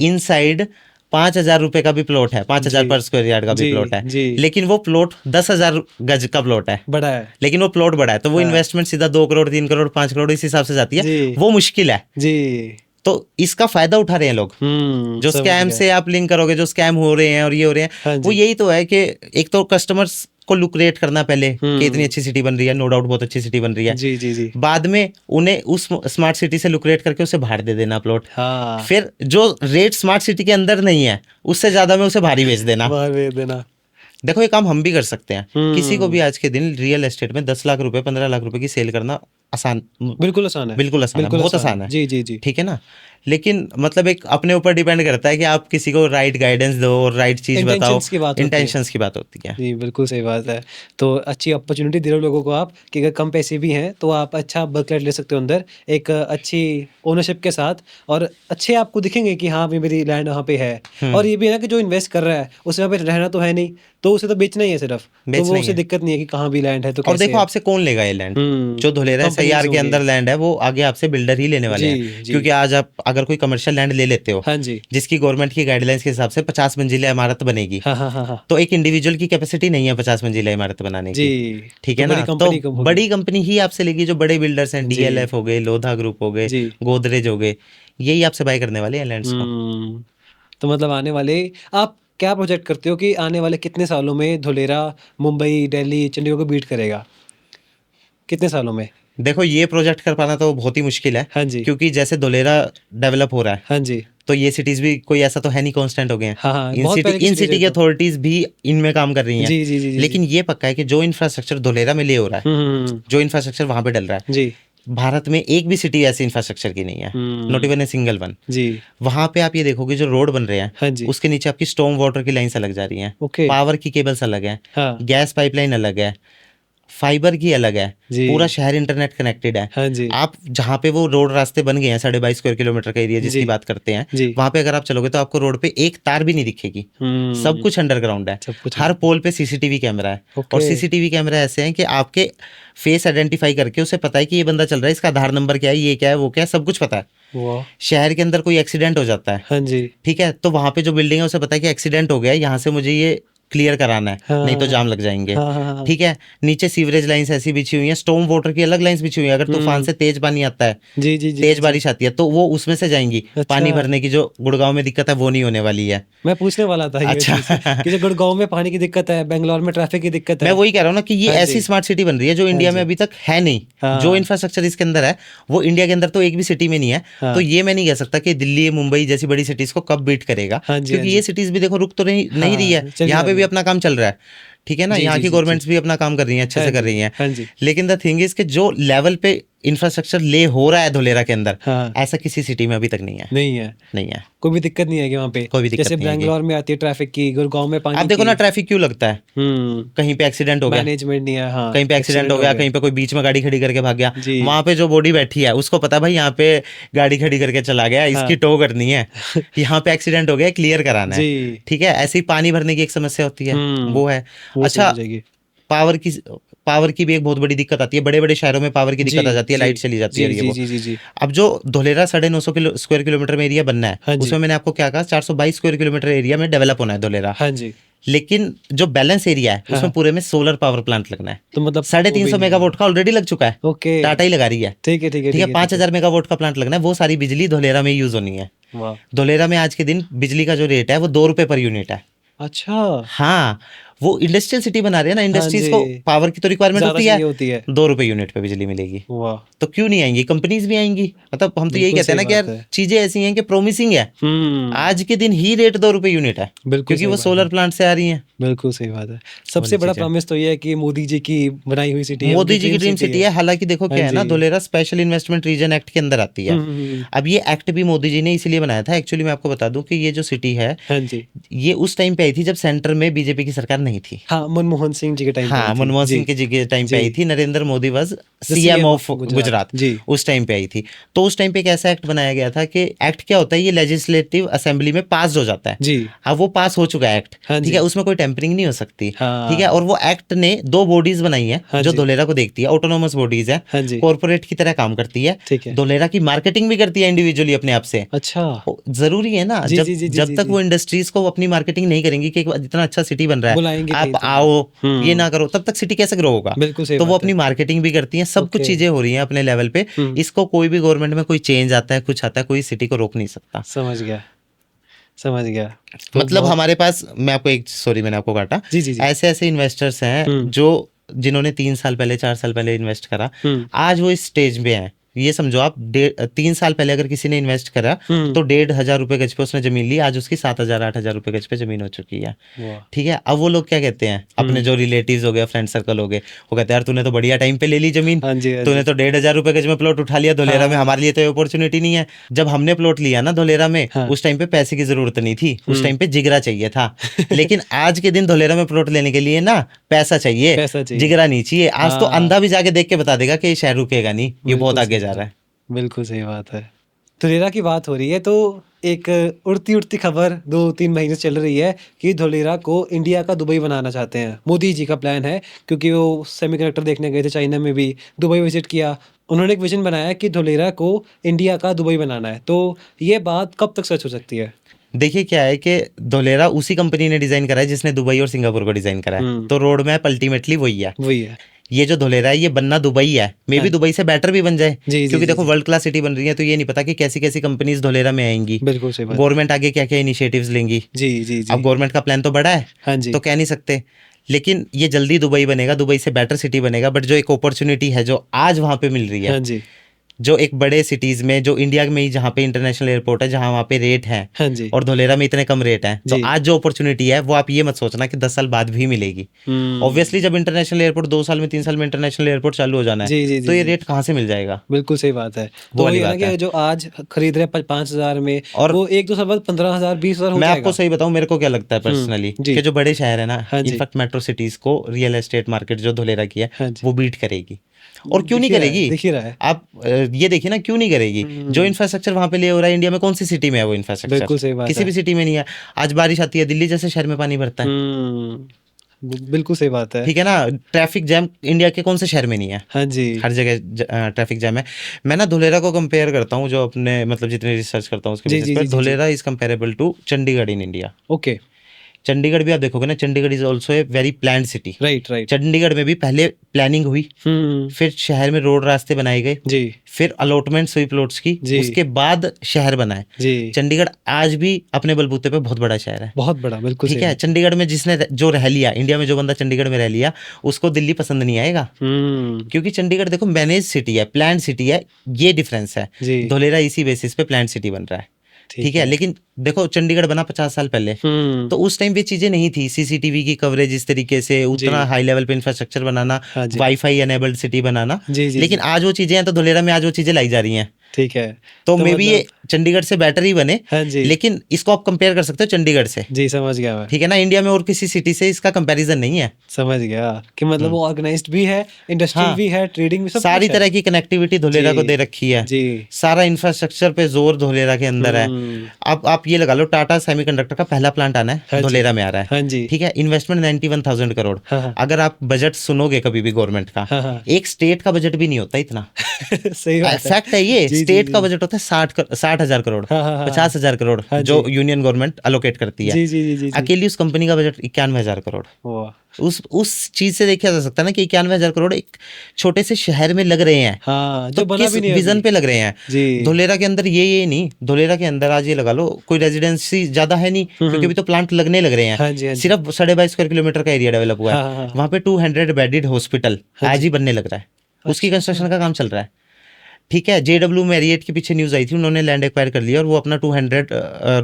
इनसाइड 5,000 रुपए का भी प्लॉट है, 5,000 जी। पर स्क्वायर यार्ड का भी जी, प्लॉट है, जी। लेकिन वो प्लॉट 10,000 गज का प्लॉट है, बड़ा है। लेकिन वो प्लॉट बड़ा है, तो वो हाँ। इन्वेस्टमेंट सीधा 2 करोड़ 3 करोड़ 5 करोड़ इस हिसाब से जाती है। जी। वो मुश्किल है। जी। तो इसका फायदा उठा रहे हैं लोग। जो समझ स्कैम गया। से आप लिंक करोगे, जो स्कैम हो रहे हैं और ये हो रहे हाँ हैं, जी। वो यही तो है कि एक तो कस्टमर्स को लुक्रेट करना पहले कि इतनी अच्छी सिटी बन रही है, नो डाउट बहुत अच्छी सिटी बन रही है। जी, जी, जी। बाद में उन्हें उस स्मार्ट सिटी से लुक्रेट करके उसे बाहर दे देना प्लॉट। हाँ। फिर जो रेट स्मार्ट सिटी के अंदर नहीं है उससे ज्यादा में उसे बाहर ही बेच देना। बाहर भेज देना। देखो, ये काम हम भी कर सकते हैं। किसी को भी आज के दिन रियल एस्टेट में 10 लाख रुपए 15 लाख रुपए की सेल करना आसान, बिल्कुल आसान है। बिल्कुल आसान है, बहुत आसान है। जी, जी, जी। ठीक है ना। लेकिन मतलब एक अपने ऊपर डिपेंड करता है कि आप किसी को राइट गाइडेंस दो और राइट चीज बताओ। इंटेंशंस की बात होती है। इंटेंशंस की बात होती है। जी, बिल्कुल सही बात है। तो अच्छी अपॉर्चुनिटी दे रहे हो लोगों को आप, कि अगर कम पैसे भी हैं तो आप अच्छा बल्क ले सकते हो अंदर, एक अच्छी ओनरशिप के साथ, और अच्छे आपको दिखेंगे कि हाँ भाई मेरी लैंड वहाँ पे है। और ये भी है ना कि जो इन्वेस्ट कर रहा है उसे वहाँ पे रहना तो है नहीं, तो उसे तो बेचना ही है सिर्फ, तो वो उसे दिक्कत नहीं है कि कहाँ भी लैंड है तो और कैसे देखो, है। आपसे कौन लेगा ये लैंड? जो धोलेरा SIR के अंदर लैंड है वो आगे आपसे बिल्डर ही लेने वाले जी, हैं। जी। क्योंकि आज आप अगर कोई कमर्शियल लैंड ले लेते हो, हाँ जी। जिसकी गवर्नमेंट की गाइडलाइंस के हिसाब से 50 मंजिला इमारत बनेगी, हाँ, हाँ, हाँ, हाँ। तो एक इंडिविजुअल की कैपेसिटी नहीं है 50 मंजिला इमारत बनाने की। जी। ठीक है तो ना। तो बड़ी कंपनी ही आपसे लेगी, जो बड़े बिल्डर्स हैं, DLF हो गए, लोधा ग्रुप हो गए, जी। गोदरेज हो गए, यही आपसे बाय करने वाले हैं लैंड्स को। तो मतलब आने वाले, आप क्या प्रोजेक्ट करते हो कि आने वाले कितने सालों में धोलेरा मुंबई, दिल्ली, चंडीगढ़ को बीट करेगा? कितने सालों में? देखो ये प्रोजेक्ट कर पाना तो बहुत ही मुश्किल है। हाँ जी। क्योंकि जैसे धोलेरा डेवलप हो रहा है, हाँ जी। तो ये सिटीज भी कोई ऐसा तो है नहीं कांस्टेंट हो गए हैं। हाँ, इन बहुत सिटी पहले की इन cities सिटी है की तो। अथॉरिटीज भी इनमें काम कर रही हैं। जी, जी, जी, जी, लेकिन ये पक्का है कि जो इंफ्रास्ट्रक्चर धोलेरा में ले हो रहा है, जो इंफ्रास्ट्रक्चर वहां पे डल रहा है, जी। भारत में एक भी सिटी ऐसी इंफ्रास्ट्रक्चर की नहीं है, not even a single one. जी। वहां पे आप ये देखोगे जो रोड बन रहे हैं, हाँ जी। उसके नीचे आपकी स्टॉर्म वाटर की लाइन्स अलग जा रही हैं, ओके। पावर की केबल्स अलग है, हाँ। गैस पाइपलाइन अलग है, फाइबर की अलग है, जी। पूरा शहर इंटरनेट कनेक्टेड है। हाँ जी। आप जहाँ पे वो रोड रास्ते बन गए हैं 22.5 स्क्वायर किलोमीटर का एरिया जिसकी जी। बात करते हैं, जी। वहां पे अगर आप चलोगे तो आपको रोड पे एक तार भी नहीं दिखेगी। सब कुछ अंडरग्राउंड है। सब कुछ हर पोल पे सीसीटीवी कैमरा है। और ओके। सीसीटीवी कैमरा ऐसे हैं कि आपके फेस आइडेंटिफाई करके उसे पता है कि ये बंदा चल रहा है, इसका आधार नंबर क्या है, ये क्या है, वो क्या है, सब कुछ पता है। वाह। शहर के अंदर कोई एक्सीडेंट हो जाता है, हाँ जी। ठीक है, तो वहां पे जो बिल्डिंग है उसे पता है कि एक्सीडेंट हो गया है, यहाँ से मुझे ये क्लियर कराना है, हाँ, नहीं तो जाम लग जाएंगे। हाँ, हाँ, हाँ। ठीक है, नीचे सीवरेज लाइंस ऐसी बिछी हुई हैं, स्टॉर्म वाटर की अलग लाइंस बिछी हुई है। अगर तूफान से तेज पानी आता है, जी, जी, जी, तेज जी। बारिश आती है, तो वो उसमें से जाएंगी। अच्छा। पानी भरने की जो गुड़गांव में दिक्कत है वो नहीं होने वाली है। मैं पूछने वाला था ये अच्छा। चीज़ कि जो गुड़गांव में पानी की दिक्कत है, बेंगलोर में ट्रैफिक की दिक्कत मैं है। वही कह रहा हूँ ना कि ये हाँ ऐसी जी। स्मार्ट सिटी बन रही है जो इंडिया में जी। अभी तक है नहीं। हाँ। जो इंफ्रास्ट्रक्चर इसके अंदर है वो इंडिया के अंदर तो एक भी सिटी में नहीं है। हाँ। तो ये मैं नहीं कह सकता कि दिल्ली मुंबई जैसी बड़ी सिटीज को कब बीट करेगा, हाँ जी, क्योंकि हाँ ये जी। सिटीज भी देखो रुक तो नहीं हाँ, रही है, चली यहाँ जा पे रही भी है। अपना काम चल रहा है। ठीक है ना, जी, यहाँ जी, की जी, गवर्नमेंट्स भी अपना काम कर रही हैं, अच्छे हाँ से कर जी, रही हैं। हाँ जी। लेकिन द थिंग इज कि जो लेवल पे इंफ्रास्ट्रक्चर ले हो रहा है धोलेरा के अंदर, हाँ। ऐसा किसी सिटी में अभी तक नहीं है। नहीं है। नहीं है, कोई भी दिक्कत नहीं आएगी वहाँ पे। कोई भी दिक्कत जैसे नहीं आएगी। बेंगलोर में आती है ट्रैफिक की, गुड़गांव में पानी आप देखो की। ना ट्रैफिक क्यों लगता है, कहीं पे एक्सीडेंट हो गया, मैनेजमेंट नहीं है। हाँ, कहीं पे एक्सीडेंट हो गया, कहीं पे कोई बीच में गाड़ी खड़ी करके भाग गया, जी। वहां पे जो बॉडी बैठी है उसको पता है भाई यहाँ पे गाड़ी खड़ी करके चला गया, इसकी टो करनी है, यहाँ पे एक्सीडेंट हो गया, क्लियर कराना है। जी। ठीक है, ऐसे ही पानी भरने की एक समस्या होती है, वो है। वो सही अच्छा, हो जाएगी। पावर की भी एक बहुत बड़ी दिक्कत आती है, बड़े बड़े शहरों में पावर की जी, दिक्कत आ जाती है, जी, लाइट चली जाती है, जी, ये जी, वो। जी, जी, जी। अब जो धोलेरा 950 स्क्वायर किलोमीटर में एरिया बनना हाँ है, जी। उसमें मैंने आपको क्या कहा, 422 स्क्वायर किलोमीटर एरिया में डेवलप होना है धोलेरा। हाँ जी। लेकिन जो बैलेंस एरिया है उसमें हाँ। पूरे में सोलर पावर प्लांट लगना है। तो मतलब 350 मेगावाट का ऑलरेडी लग चुका है, ओके। टाटा ही लगा रही है। ठीक है, ठीक है, ठीक है, 5000 मेगावाट का प्लांट लगना है, वो सारी बिजली धोलेरा में यूज होनी है। वाह। धोलेरा में आज के दिन बिजली का जो रेट है वो 2 रुपए पर यूनिट है। अच्छा। हाँ, वो इंडस्ट्रियल सिटी बना रहे हैं ना, इंडस्ट्रीज जी। को पावर की तो रिक्वायरमेंट ज़्यादा होती चाहिए होती है। 2 रुपए यूनिट पे बिजली मिलेगी, वाह। तो क्यों नहीं आएंगी, कंपनीज भी आएंगी। मतलब हम तो यही बिल्कुल कहते हैं ना सही कि यार बात है। चीजें ऐसी हैं कि प्रोमिसिंग है। आज के दिन ही रेट 2 रुपए यूनिट है, बिल्कुल क्योंकि सही वो बात सोलर है। प्लांट से आ रही हैं। बिल्कुल सही बात है। सबसे वाली बड़ा चीज़ है। प्रॉमिस तो ये है कि मोदी जी की बनाई हुई सिटी है, मोदी उनकी जी की ड्रीम सिटी है। हालांकि देखो क्या है ना, जी। Dholera special investment region act के अंदर आती है। हम्म। अब ये एक्ट भी मोदी जी ने इसीलिए बनाया था। एक्चुअली मैं आपको बता दूं कि ये जो सिटी है, हाँ जी। ये उस टाइम पे आई थी जब सेंटर में बीजेपी की सरकार नहीं थी। हाँ, मनमोहन सिंह जी के टाइम पे हाँ, आई थी। मनमोहन जी। सिंह के जी के टाइम पे जी। आई थी। Narendra Modi was The CM CM of of Gujarat, जी। उस टाइम पे आई थी। तो उस टाइम पे एक ऐसा एक्ट बनाया गया था कि एक्ट क्या होता है, ये लेजिस्लेटिव असेंबली में पास हो जाता है। जी। अब वो पास हो चुका है एक्ट, हाँ ठीक जी। है, उसमें कोई टेम्परिंग नहीं हो सकती। हाँ। ठीक है, और वो एक्ट ने 2 बॉडीज बनाई है हाँ जो जी। धोलेरा को देखती है, ऑटोनोमस बॉडीज है, हाँ जी। कॉर्पोरेट की तरह काम करती है। ठीक है। धोलेरा की मार्केटिंग भी करती है इंडिविजुअली अपने आप से। अच्छा। जरूरी है ना, जी, जब जी, जी, जी, जब जी, तक जी। वो इंडस्ट्रीज को अपनी मार्केटिंग नहीं करेंगी कि इतना अच्छा सिटी बन रहा है, बुलाएंगे आप कहीं तो। आओ, ये ना करो, तब तक सिटी कैसे ग्रो होगा। बिल्कुल सही तो वो बात अपनी है। मार्केटिंग भी करती हैं, सब कुछ ओके। चीजें हो रही हैं अपने लेवल पे। इसको कोई भी गवर्नमेंट में कोई चेंज आता है, कुछ आता है, कोई सिटी को रोक नहीं सकता। समझ गया, समझ गया। तो मतलब बहुत- हमारे पास, मैं आपको एक, सॉरी मैंने आपको काटा, जी, जी, जी। ऐसे ऐसे इन्वेस्टर्स हैं जो जिन्होंने 3 साल पहले 4 साल पहले इन्वेस्ट करा, आज वो इस स्टेज पे हैं। ये समझो आप 3 साल पहले अगर किसी ने इन्वेस्ट करा तो 1,500 रुपए गज पे उसने जमीन ली, आज उसकी 7,000 8,000 रुपए गज पे जमीन हो चुकी है। वाह। ठीक है, अब वो लोग क्या कहते हैं, अपने जो रिलेटिव्स हो गए, फ्रेंड सर्कल हो गए, वो कहते हैं यार तूने तो बढ़िया टाइम पे ले ली जमीन, हाँ जी, हाँ तूने जी। तो 1,500 रुपए गज में प्लॉट उठा लिया धोलेरा में, हमारे लिए तो ये अपॉर्चुनिटी नहीं है। जब हमने प्लॉट लिया ना धोलेरा में, हाँ। उस टाइम पे पैसे की जरूरत नहीं थी, उस टाइम पे जिगरा चाहिए था। लेकिन आज के दिन धोलेरा में प्लॉट लेने के लिए ना पैसा चाहिए, पैसा चाहिए। जिगरा नहीं चाहिए। आज तो हाँ। अंधा भी जाके देख के बता देगा कि ये शहर रुकेगा नहीं, ये बहुत बिल्कुल आगे सही जा रहा है। बिल्कुल सही बात है। धोलेरा की बात हो रही है तो एक उड़ती उड़ती खबर 2-3 महीने से चल रही है कि धोलेरा को इंडिया का दुबई बनाना चाहते हैं। मोदी जी का प्लान है, क्योंकि वो सेमीकंडक्टर देखने गए थे चाइना में भी, दुबई विजिट किया। उन्होंने एक विजन बनाया कि धोलेरा को इंडिया का दुबई बनाना है। तो ये बात कब तक सच हो सकती है? देखिए क्या है कि धोलेरा उसी कंपनी ने डिजाइन करा है जिसने दुबई और सिंगापुर को डिजाइन करा है, तो रोड मैप अल्टीमेटली वही है। वही है। ये जो धोलेरा है ये बनना दुबई है, मे भी दुबई से बेटर भी बन जाए, जी, क्योंकि जी, देखो वर्ल्ड क्लास सिटी बन रही है, तो ये नहीं पता कि कैसी कैसी कंपनीज धोलेरा में आएंगी, बिल्कुल सही बात। गवर्नमेंट आगे क्या क्या इनिशिएटिव्स लेंगी। जी, जी, जी। अब गवर्नमेंट का प्लान तो बड़ा है, हाँ जी। तो कह नहीं सकते। लेकिन ये जल्दी दुबई बनेगा, दुबई से बेटर सिटी बनेगा, बट जो एक अपॉर्चुनिटी है जो आज वहाँ पे मिल रही है, हाँ जी, जो एक बड़े सिटीज में, जो इंडिया में ही जहाँ पे इंटरनेशनल एयरपोर्ट है, जहाँ वहाँ पे रेट है, हाँ जी, और धोलेरा में इतने कम रेट हैं, तो जी। आज जो अपॉर्चुनिटी है वो आप ये मत सोचना कि 10 साल बाद भी मिलेगी। ऑब्वियसली जब इंटरनेशनल एयरपोर्ट 2 साल में 3 साल में इंटरनेशनल एयरपोर्ट चालू हो जाना जी, जी, है, जी, तो ये जी। रेट कहाँ से मिल जाएगा? बिल्कुल सही बात है। वो तो वाली वही है ना बात है। कि जो आज खरीद रहे हैं 5,000 में, और वो 1-2 साल बाद 15,000 20,000 हो मैं जाएगा। आपको सही बताऊं, मेरे को क्या लगता है पर्सनली, जी। कि जो बड़े शहर है ना, हाँ जी। इनफैक्ट मेट्रो सिटीज को रियल एस्टेट मार्केट जो धोलेरा की है हाँ जी। वो बीट करेगी। और क्यों नहीं दिख ही रहा है, करेगी? दिख ही रहा है। आप ये देखिए ना, क्यों नहीं करेगी? जो इंफ्रास्ट्रक्चर वहां पे ले हो रहा है, इंडिया में कौन सी सिटी में है वो बिल्कुल इंफ्रास्ट्रक्चर? सही बात किसी है। भी सिटी में नहीं है। आज बारिश आती है, दिल्ली जैसे शहर में पानी भरता है, बिल्कुल सही बात है। ठीक है ना? ट्रैफिक जैम इंडिया के कौन से शहर में नहीं है? हाँ जी। हर जगह ट्रैफिक जैम है। मैं ना धोलेरा को कंपेयर करता हूँ, जो अपने मतलब जितनी रिसर्च करता हूँ उसके जी, बेसिस जी, पर, जी, जी, जी। Dholera is comparable to Chandigarh in India. Okay. Chandigarh भी आप देखोगे ना, Chandigarh is also a very planned city. Right, right. Chandigarh में भी पहले प्लानिंग हुई, फिर शहर में रोड रास्ते बनाए गए, जी, फिर अलॉटमेंट हुई प्लॉट्स की, जी। उसके बाद शहर बनाए। जी। चंडीगढ़ आज भी अपने बलबूते पे बहुत बड़ा शहर है, बहुत बड़ा, बिल्कुल ठीक सही है? बात। चंडीगढ़ में जिसने जो रह लिया, इंडिया में जो बंदा चंडीगढ़ में रह लिया, उसको दिल्ली पसंद नहीं आएगा, क्योंकि चंडीगढ़ देखो मैनेज सिटी है, प्लान्ड सिटी है, ये डिफरेंस है। जी। धोलेरा इसी बेसिस पे प्लान्ड सिटी बन रहा है, ठीक है? लेकिन देखो चंडीगढ़ बना 50 साल पहले, तो उस टाइम पे चीजें नहीं थी, सीसीटीवी की कवरेज इस तरीके से, उतना हाई लेवल पे इंफ्रास्ट्रक्चर बनाना, हाँ जी। वाईफाई एनेबल्ड सिटी बनाना। जी, जी, लेकिन आज वो चीजें हैं, तो धोलेरा में आज वो चीजें लाई जा रही हैं, ठीक है। तो मे बी ये मतलब चंडीगढ़ से बेटर ही बने। हाँ जी। लेकिन इसको आप कंपेयर कर सकते हो चंडीगढ़ से, जी, समझ गया मैं। ठीक है ना? इंडिया में और किसी सिटी से इसका कंपैरिजन नहीं है। समझ गया कि मतलब वो ऑर्गेनाइज्ड भी है, इंडस्ट्रियल हाँ। भी है, ट्रेडिंग भी, सब सारी कुछ है। तरह की कनेक्टिविटी धोलेरा को जी, दे रखी है। जी। सारा इंफ्रास्ट्रक्चर पे जोर धोलेरा के अंदर है। अब आप ये लगा लो, टाटा सेमीकंडक्टर का पहला प्लांट आना है, हाँ जी। धोलेरा में आ रहा है, हाँ जी। ठीक है? इन्वेस्टमेंट 91,000 करोड़। हाँ, हाँ। अगर आप बजट सुनोगे कभी भी गवर्नमेंट का, हाँ, हाँ। एक स्टेट का बजट भी नहीं होता इतना। सही बात है। फैक्ट है ये, जी, जी, स्टेट जी। का बजट होता है 60,000 करोड़, हाँ, हाँ, हाँ, 50,000 करोड़, हाँ जो जी। यूनियन गवर्नमेंट अलोकेट करती है। जी, जी, जी, जी, जी। अकेली उस कंपनी का बजट 91,000 करोड़। वाह। उस चीज से देखा जा सकता है ना कि 91,000 करोड़ एक छोटे से शहर में लग रहे हैं, हाँ, तो जो बना किस भी नहीं है विजन अभी। पे लग रहे हैं। जी। धोलेरा के अंदर ये नहीं, धोलेरा के अंदर आज ये लगा लो कोई रेजिडेंसी ज्यादा है नहीं, क्योंकि अभी तो प्लांट लगने लग रहे हैं। हाँ जी, हाँ जी। सिर्फ 22.5 स्क्वायर किलोमीटर का एरिया डेवलप हुआ हाँ, है, हाँ, हाँ। वहां पे 200 बेडेड हॉस्पिटल हाँ आज जी। ही बनने लग रहा है, उसकी अच्छा, कंस्ट्रक्शन का काम चल रहा है, ठीक है? JW मैरियट के पीछे न्यूज आई थी, उन्होंने लैंड एक्वायर कर लिया और वो अपना 200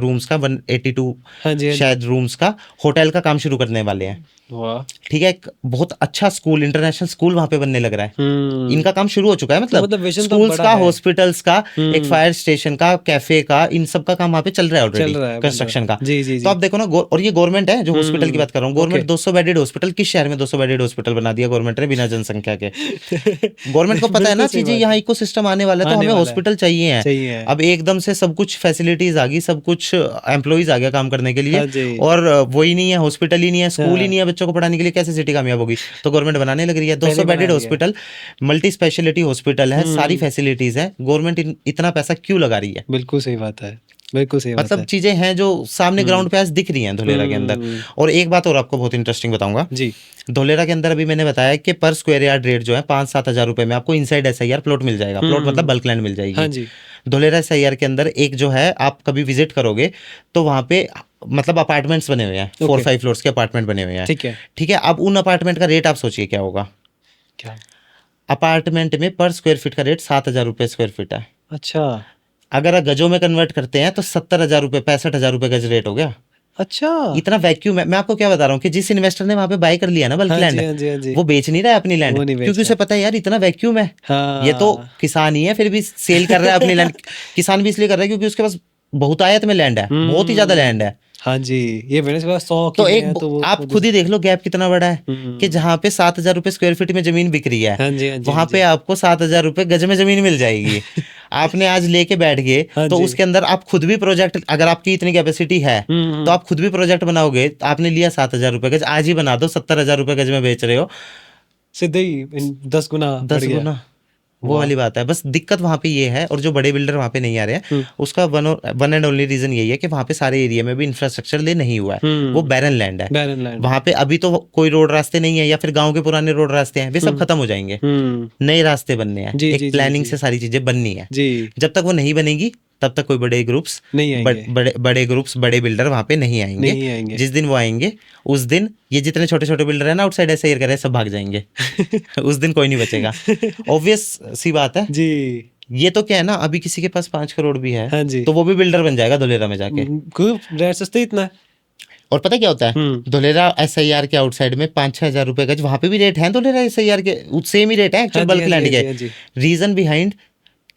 रूम्स का 182 हाँ जी, हाँ जी। शायद रूम्स का होटल का काम शुरू करने वाले हैं, वाह। ठीक है? एक बहुत अच्छा स्कूल, इंटरनेशनल स्कूल वहां पे बनने लग रहा है। इनका काम शुरू हो चुका है, मतलब विजन तो स्कूल्स बड़ा का, है। हॉस्पिटल्स का, एक फायर स्टेशन का, कैफे का, इन सब का काम वहां पे चल रहा है ऑलरेडी, चल रहा है, कंस्ट्रक्शन का। जी, जी, जी। तो आप देखो ना, और ये गवर्नमेंट है, जो हॉस्पिटल की बात कर रहा हूँ, गवर्नमेंट ओके। 200 बेडेड हॉस्पिटल, किस शहर में 200 बेडेड हॉस्पिटल बना दिया गवर्नमेंट ने बिना जनसंख्या के? गवर्नमेंट को पता है ना बिल्कुल सही चीजें, बात यहाँ है। इकोसिस्टम आने वाला है, तो आने हमें वाला है। हॉस्पिटल चाहिए है। चाहिए है। अब एकदम से सब कुछ फैसिलिटीज आ गई, सब कुछ एम्प्लॉइज आ गया काम करने के लिए, हाँ जी। और वही नहीं है, हॉस्पिटल ही नहीं है, स्कूल ही हाँ। नहीं है बच्चों को पढ़ाने के लिए, कैसे सिटी कामयाब होगी? तो गवर्नमेंट बनाने लग रही है। 200 बना बेडेड रही है। हॉस्पिटल, मल्टी स्पेशलिटी हॉस्पिटल है, सारी फैसिलिटीज है, गवर्नमेंट इतना पैसा क्यों लगा रही है? बिल्कुल सही बात है, बिल्कुल सही बात मतलब है। चीजें हैं जो सामने ग्राउंड पे आज दिख रही हैं धोलेरा के अंदर। और एक बात और आपको बहुत इंटरेस्टिंग बताऊंगा जी। धोलेरा के अंदर, अभी मैंने बताया कि पर स्क्वायर यार्ड रेट जो है 5-7 हजार रुपए में आपको इनसाइड SIR प्लॉट मिल जाएगा। प्लॉट मतलब बल्क लैंड मिल हाँ जाएगी। जी। धोलेरा SIR के अंदर एक जो है, आप कभी विजिट करोगे तो वहां पे मतलब अपार्टमेंट्स बने हुए हैं, 4-5 फ्लोर्स के अपार्टमेंट बने हुए हैं, ठीक है। ठीक है? अब उन अपार्टमेंट का रेट आप सोचिए क्या होगा। क्या? अपार्टमेंट में पर स्क्वायर फीट का रेट 7,000 रुपये स्क्वायर फीट है। अच्छा। अगर आप गजों में कन्वर्ट करते हैं तो 70,000 रुपये, 65,000 रुपये गज रेट हो गया। अच्छा। इतना वैक्यूम है। मैं आपको क्या बता रहा हूँ कि जिस इन्वेस्टर ने वहां पे बाय कर लिया ना बल्क हाँ लैंड, जी, हाँ जी, हाँ जी। वो बेच नहीं रहा है अपनी लैंड, वो नहीं बेच क्योंकि रहा। उसे पता है यार इतना वैक्यूम है। हाँ। ये तो किसान ही है, फिर भी सेल कर रहा है अपनी लैंड। किसान भी इसलिए कर रहा है क्योंकि उसके पास बहुत आयत में लैंड है, बहुत ही ज्यादा लैंड है। हाँ जी, ये मेरे पास 100 तो किले एक हैं, तो वो आप खुद ही देख लो गैप कितना बड़ा है, कि जहाँ पे 7,000 रुपये स्क्वायर फीट में जमीन बिक रही है, हाँ जी, हाँ जी, वहां हाँ पे आपको 7,000 रुपये गज में जमीन मिल जाएगी। आपने आज लेके बैठ गए हाँ तो जी। उसके अंदर आप खुद भी प्रोजेक्ट, अगर आपकी इतनी कैपेसिटी है तो आप खुद भी प्रोजेक्ट बनाओगे। तो आपने लिया 7,000 रुपये गज, आज ही बना दो, 70,000 रुपये गज में बेच रहे हो, सीधे ही 10 गुना 10 गुना। वो वाली बात है। बस दिक्कत वहां पे ये है, और जो बड़े बिल्डर वहां पे नहीं आ रहे हैं, उसका वन एंड ओनली रीजन यही है कि वहां पे सारे एरिया में भी इंफ्रास्ट्रक्चर ले नहीं हुआ है, वो बैरन लैंड है। Barren land. वहां पे अभी तो कोई रोड रास्ते नहीं है, या फिर गांव के पुराने रोड रास्ते हैं, वे सब खत्म हो जाएंगे, नए रास्ते बनने हैं, जी, जी, एक जी, प्लानिंग जी। से सारी चीजें बननी है। जी। जब तक वो नहीं बनेगी तब तक कोई बड़े ग्रुप्स नहीं आएंगे, बड़े ग्रुप्स, बड़े बिल्डर वहां पे नहीं आएंगे। जिस दिन वो आएंगे उस दिन ये जितने छोटे छोटे बिल्डर है ना आउटसाइड ऐसे कर रहे सब भाग जाएंगे। उस दिन कोई नहीं बचेगा। ऑब्वियस सी बात है जी। ये तो क्या है ना, अभी किसी के पास 5 करोड़ भी है, हाँ जी, तो वो भी बिल्डर बन जाएगा धुलेरा में जाके। रेट सस्ते इतना है। और पता क्या होता है, धुलेरा SIR के आउटसाइड में 5-6 हजार रुपए गज वहां पे भी रेट है, धुलेरा SIR के सेम ही रेट है एक्चुअल बल्क लैंड के। रीजन बिहाइंड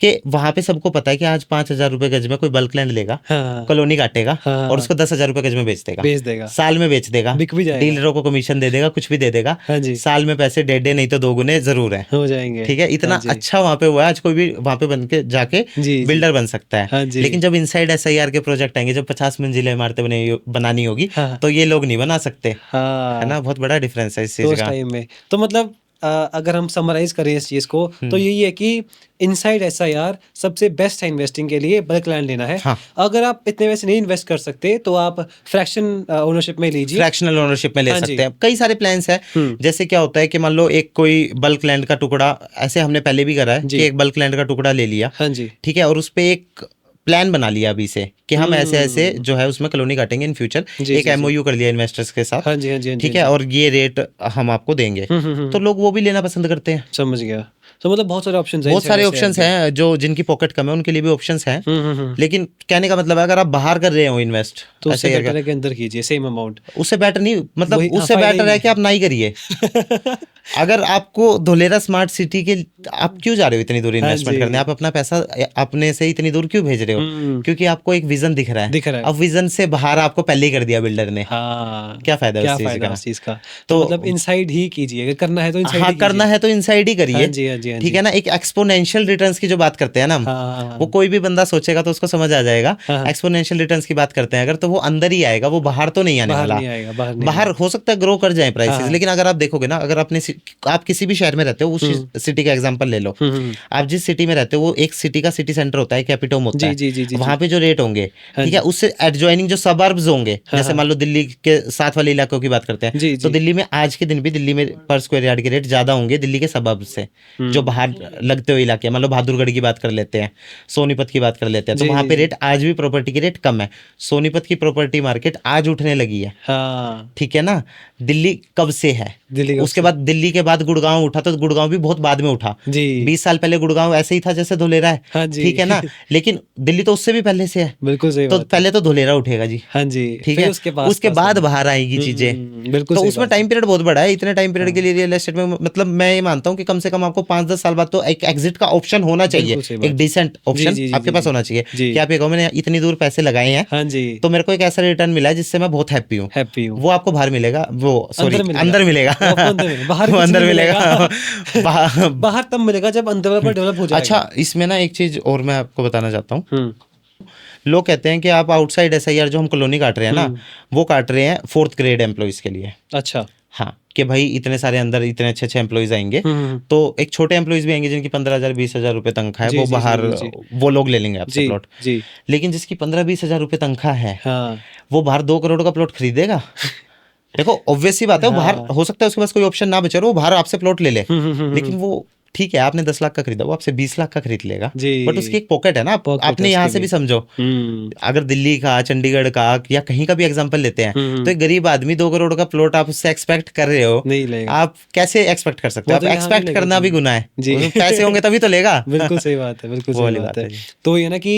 कि वहां पे सबको पता है कि आज 5,000 रुपए गज में कोई बल्क लैंड लेगा, कॉलोनी काटेगा और उसको 10,000 रुपए गज में बेच देगा, साल में बेच देगा, बिक भी जाएगा, डीलरों को कमीशन दे देगा, कुछ भी दे देगा, साल में पैसे 1.5 नहीं तो 2 गुने जरूर है हो जाएंगे। ठीक है, इतना अच्छा वहां पे हुआ है, आज कोई भी वहां पे बन के जाके बिल्डर बन सकता है। लेकिन जब इनसाइड SIR के प्रोजेक्ट आएंगे, जब 50 मंजिलें इमारतें बनानी होगी, तो ये लोग नहीं बना सकते, है ना। बहुत बड़ा डिफरेंस है इस चीज का। तो मतलब अगर हम समराइज करें इस चीज को तो यही है कि इनसाइड SIR सबसे बेस्ट है इन्वेस्टिंग के लिए, बल्क लैंड लेना है। हाँ। अगर आप इतने पैसे नहीं इन्वेस्ट कर सकते तो आप फ्रैक्शन ओनरशिप में लीजिए, फ्रैक्शनल ओनरशिप में ले सकते हैं। कई सारे प्लान्स हैं, जैसे क्या होता है कि मान लो एक कोई बल्क लैंड का टुकड़ा, ऐसे हमने पहले भी करा है कि एक बल्क लैंड का टुकड़ा ले लिया, ठीक है, और उस पे एक प्लान बना लिया अभी से कि हम ऐसे ऐसे जो है उसमें कॉलोनी काटेंगे इन फ्यूचर, एक MOU कर लिया इन्वेस्टर्स के साथ, ठीक है, और ये रेट हम आपको देंगे, तो लोग वो भी लेना पसंद करते हैं। समझ गया। तो मतलब बहुत सारे ऑप्शंस हैं, बहुत सारे ऑप्शंस हैं, जो जिनकी पॉकेट कम है उनके लिए भी ऑप्शंस हैं। लेकिन कहने का मतलब है अगर आप बाहर कर रहे हो इन्वेस्ट तो उससे बेटर है कि अंदर कीजिए सेम अमाउंट। उससे बेटर नहीं, मतलब उससे बेटर है कि आप ना ही करिए। अगर आपको धुलेरा स्मार्ट सिटी के, आप क्यों जा रहे हो इतनी दूर इन्वेस्टमेंट करने, आप अपना पैसा अपने से इतनी दूर क्यों भेज रहे हो, क्योंकि आपको एक विजन दिख रहा है। अब विजन से बाहर आपको पहले ही कर दिया बिल्डर ने, क्या फायदा उस चीज का। तो मतलब इनसाइड ही कीजिए, अगर करना है तो इनसाइड, हाँ करना है तो इनसाइड ही करिए, ठीक है ना। एक एक्सपोनेंशियल रिटर्न्स की जो बात करते हैं ना हम, वो कोई भी बंदा सोचेगा तो उसको समझ आ जाएगा। एक्सपोनेंशियल रिटर्न्स की बात करते हैं अगर, तो वो अंदर ही आएगा, वो बाहर तो नहीं आने वाला। बाहर हो सकता है ग्रो कर जाए प्राइसेस, लेकिन अगर आप देखोगे ना, अगर आप किसी भी शहर में रहते हो, उस सिटी का एग्जांपल ले लो, आप जिस सिटी में रहते हो वो एक सिटी का सिटी सेंटर होता है, कैपिटल होता है, वहां पे जो रेट होंगे, ठीक है, उससे एडजॉइनिंग जो सबअर्ब्स होंगे, जैसे मान लो दिल्ली के साथ वाले इलाकों की बात करते हैं, तो दिल्ली में आज के दिन भी दिल्ली में पर स्क्वायर यार्ड के रेट ज्यादा होंगे दिल्ली के सबअर्ब से, जो बाहर लगते हुए इलाके, मान लो बहादुरगढ़ की बात कर लेते हैं, सोनीपत की बात कर लेते हैं, तो वहां पे रेट आज भी प्रॉपर्टी के रेट कम है। सोनीपत की प्रॉपर्टी मार्केट आज उठने लगी है, ठीक है ना। दिल्ली कब से है, उसके बाद दिल्ली के बाद गुड़गांव उठा, तो गुड़गांव भी बहुत बाद में उठा, 20 साल पहले गुड़गांव ऐसे ही था जैसे धुलेरा है, ठीक है ना। लेकिन दिल्ली तो उससे भी पहले से है, बिल्कुल सही, तो पहले तो धुलेरा उठेगा जी, हाँ जी, ठीक है, उसके बाद बाहर आएगी चीजें, बिल्कुल। तो उसमें टाइम पीरियड बहुत बड़ा है, इतने टाइम पीरियड के लिए रियल एस्टेट में, मतलब मैं ये मानता हूँ कि कम से कम आपको 5-10 साल बाद तो एक एग्जिट का ऑप्शन होना चाहिए, एक डिसेंट ऑप्शन आपके पास होना चाहिए कि आप ये कहो मैंने इतनी दूर पैसे लगाए हैं, तो मेरे को एक ऐसा रिटर्न मिला है जिससे मैं बहुत हैप्पी हूँ, वो आपको बाहर मिलेगा, वो सॉरी अंदर मिलेगा, बाहर अंदर मिलेगा, बाहर तब मिलेगा जब अंदर पर डेवलप हो जाएगा। अच्छा, इसमें ना एक चीज और मैं आपको बताना चाहता हूँ। लोग कहते हैं कि आप आउटसाइड SIR जो हम कॉलोनी काट रहे हैं ना, वो काट रहे हैं 4th ग्रेड एम्प्लॉइज के लिए। अच्छा, हाँ, कि भाई इतने सारे अंदर इतने अच्छे एम्प्लॉइज आएंगे, तो एक छोटे एम्प्लॉइज भी आएंगे जिनकी 15,000-20,000 रुपए तनख्वाह है, वो बाहर वो लोग ले लेंगे आपसे प्लॉट, लेकिन जिसकी 15-20,000 रुपए तनख्वाह है, वो बाहर 2 करोड़ का प्लॉट खरीदेगा। देखो ऑब्वियस ही बात है, वो बाहर हो सकता है उसके पास कोई ऑप्शन ना बचे, वो बाहर आपसे प्लॉट ले ले, लेकिन वो ठीक है आपने 10 लाख का खरीदा, वो आपसे 20 लाख का खरीद लेगा, बट उसकी एक पॉकेट है ना। आपने यहाँ से भी समझो, अगर दिल्ली का, चंडीगढ़ का या कहीं का भी एग्जांपल लेते हैं, तो एक गरीब आदमी 2 करोड़ का प्लॉट आप उससे एक्सपेक्ट कर रहे हो, नहीं लेगा। आप कैसे एक्सपेक्ट कर सकते हो, आप एक्सपेक्ट करना भी गुनाह है, पैसे होंगे तभी तो लेगा। बिल्कुल सही बात है, बिल्कुल सही बात है। तो ये ना कि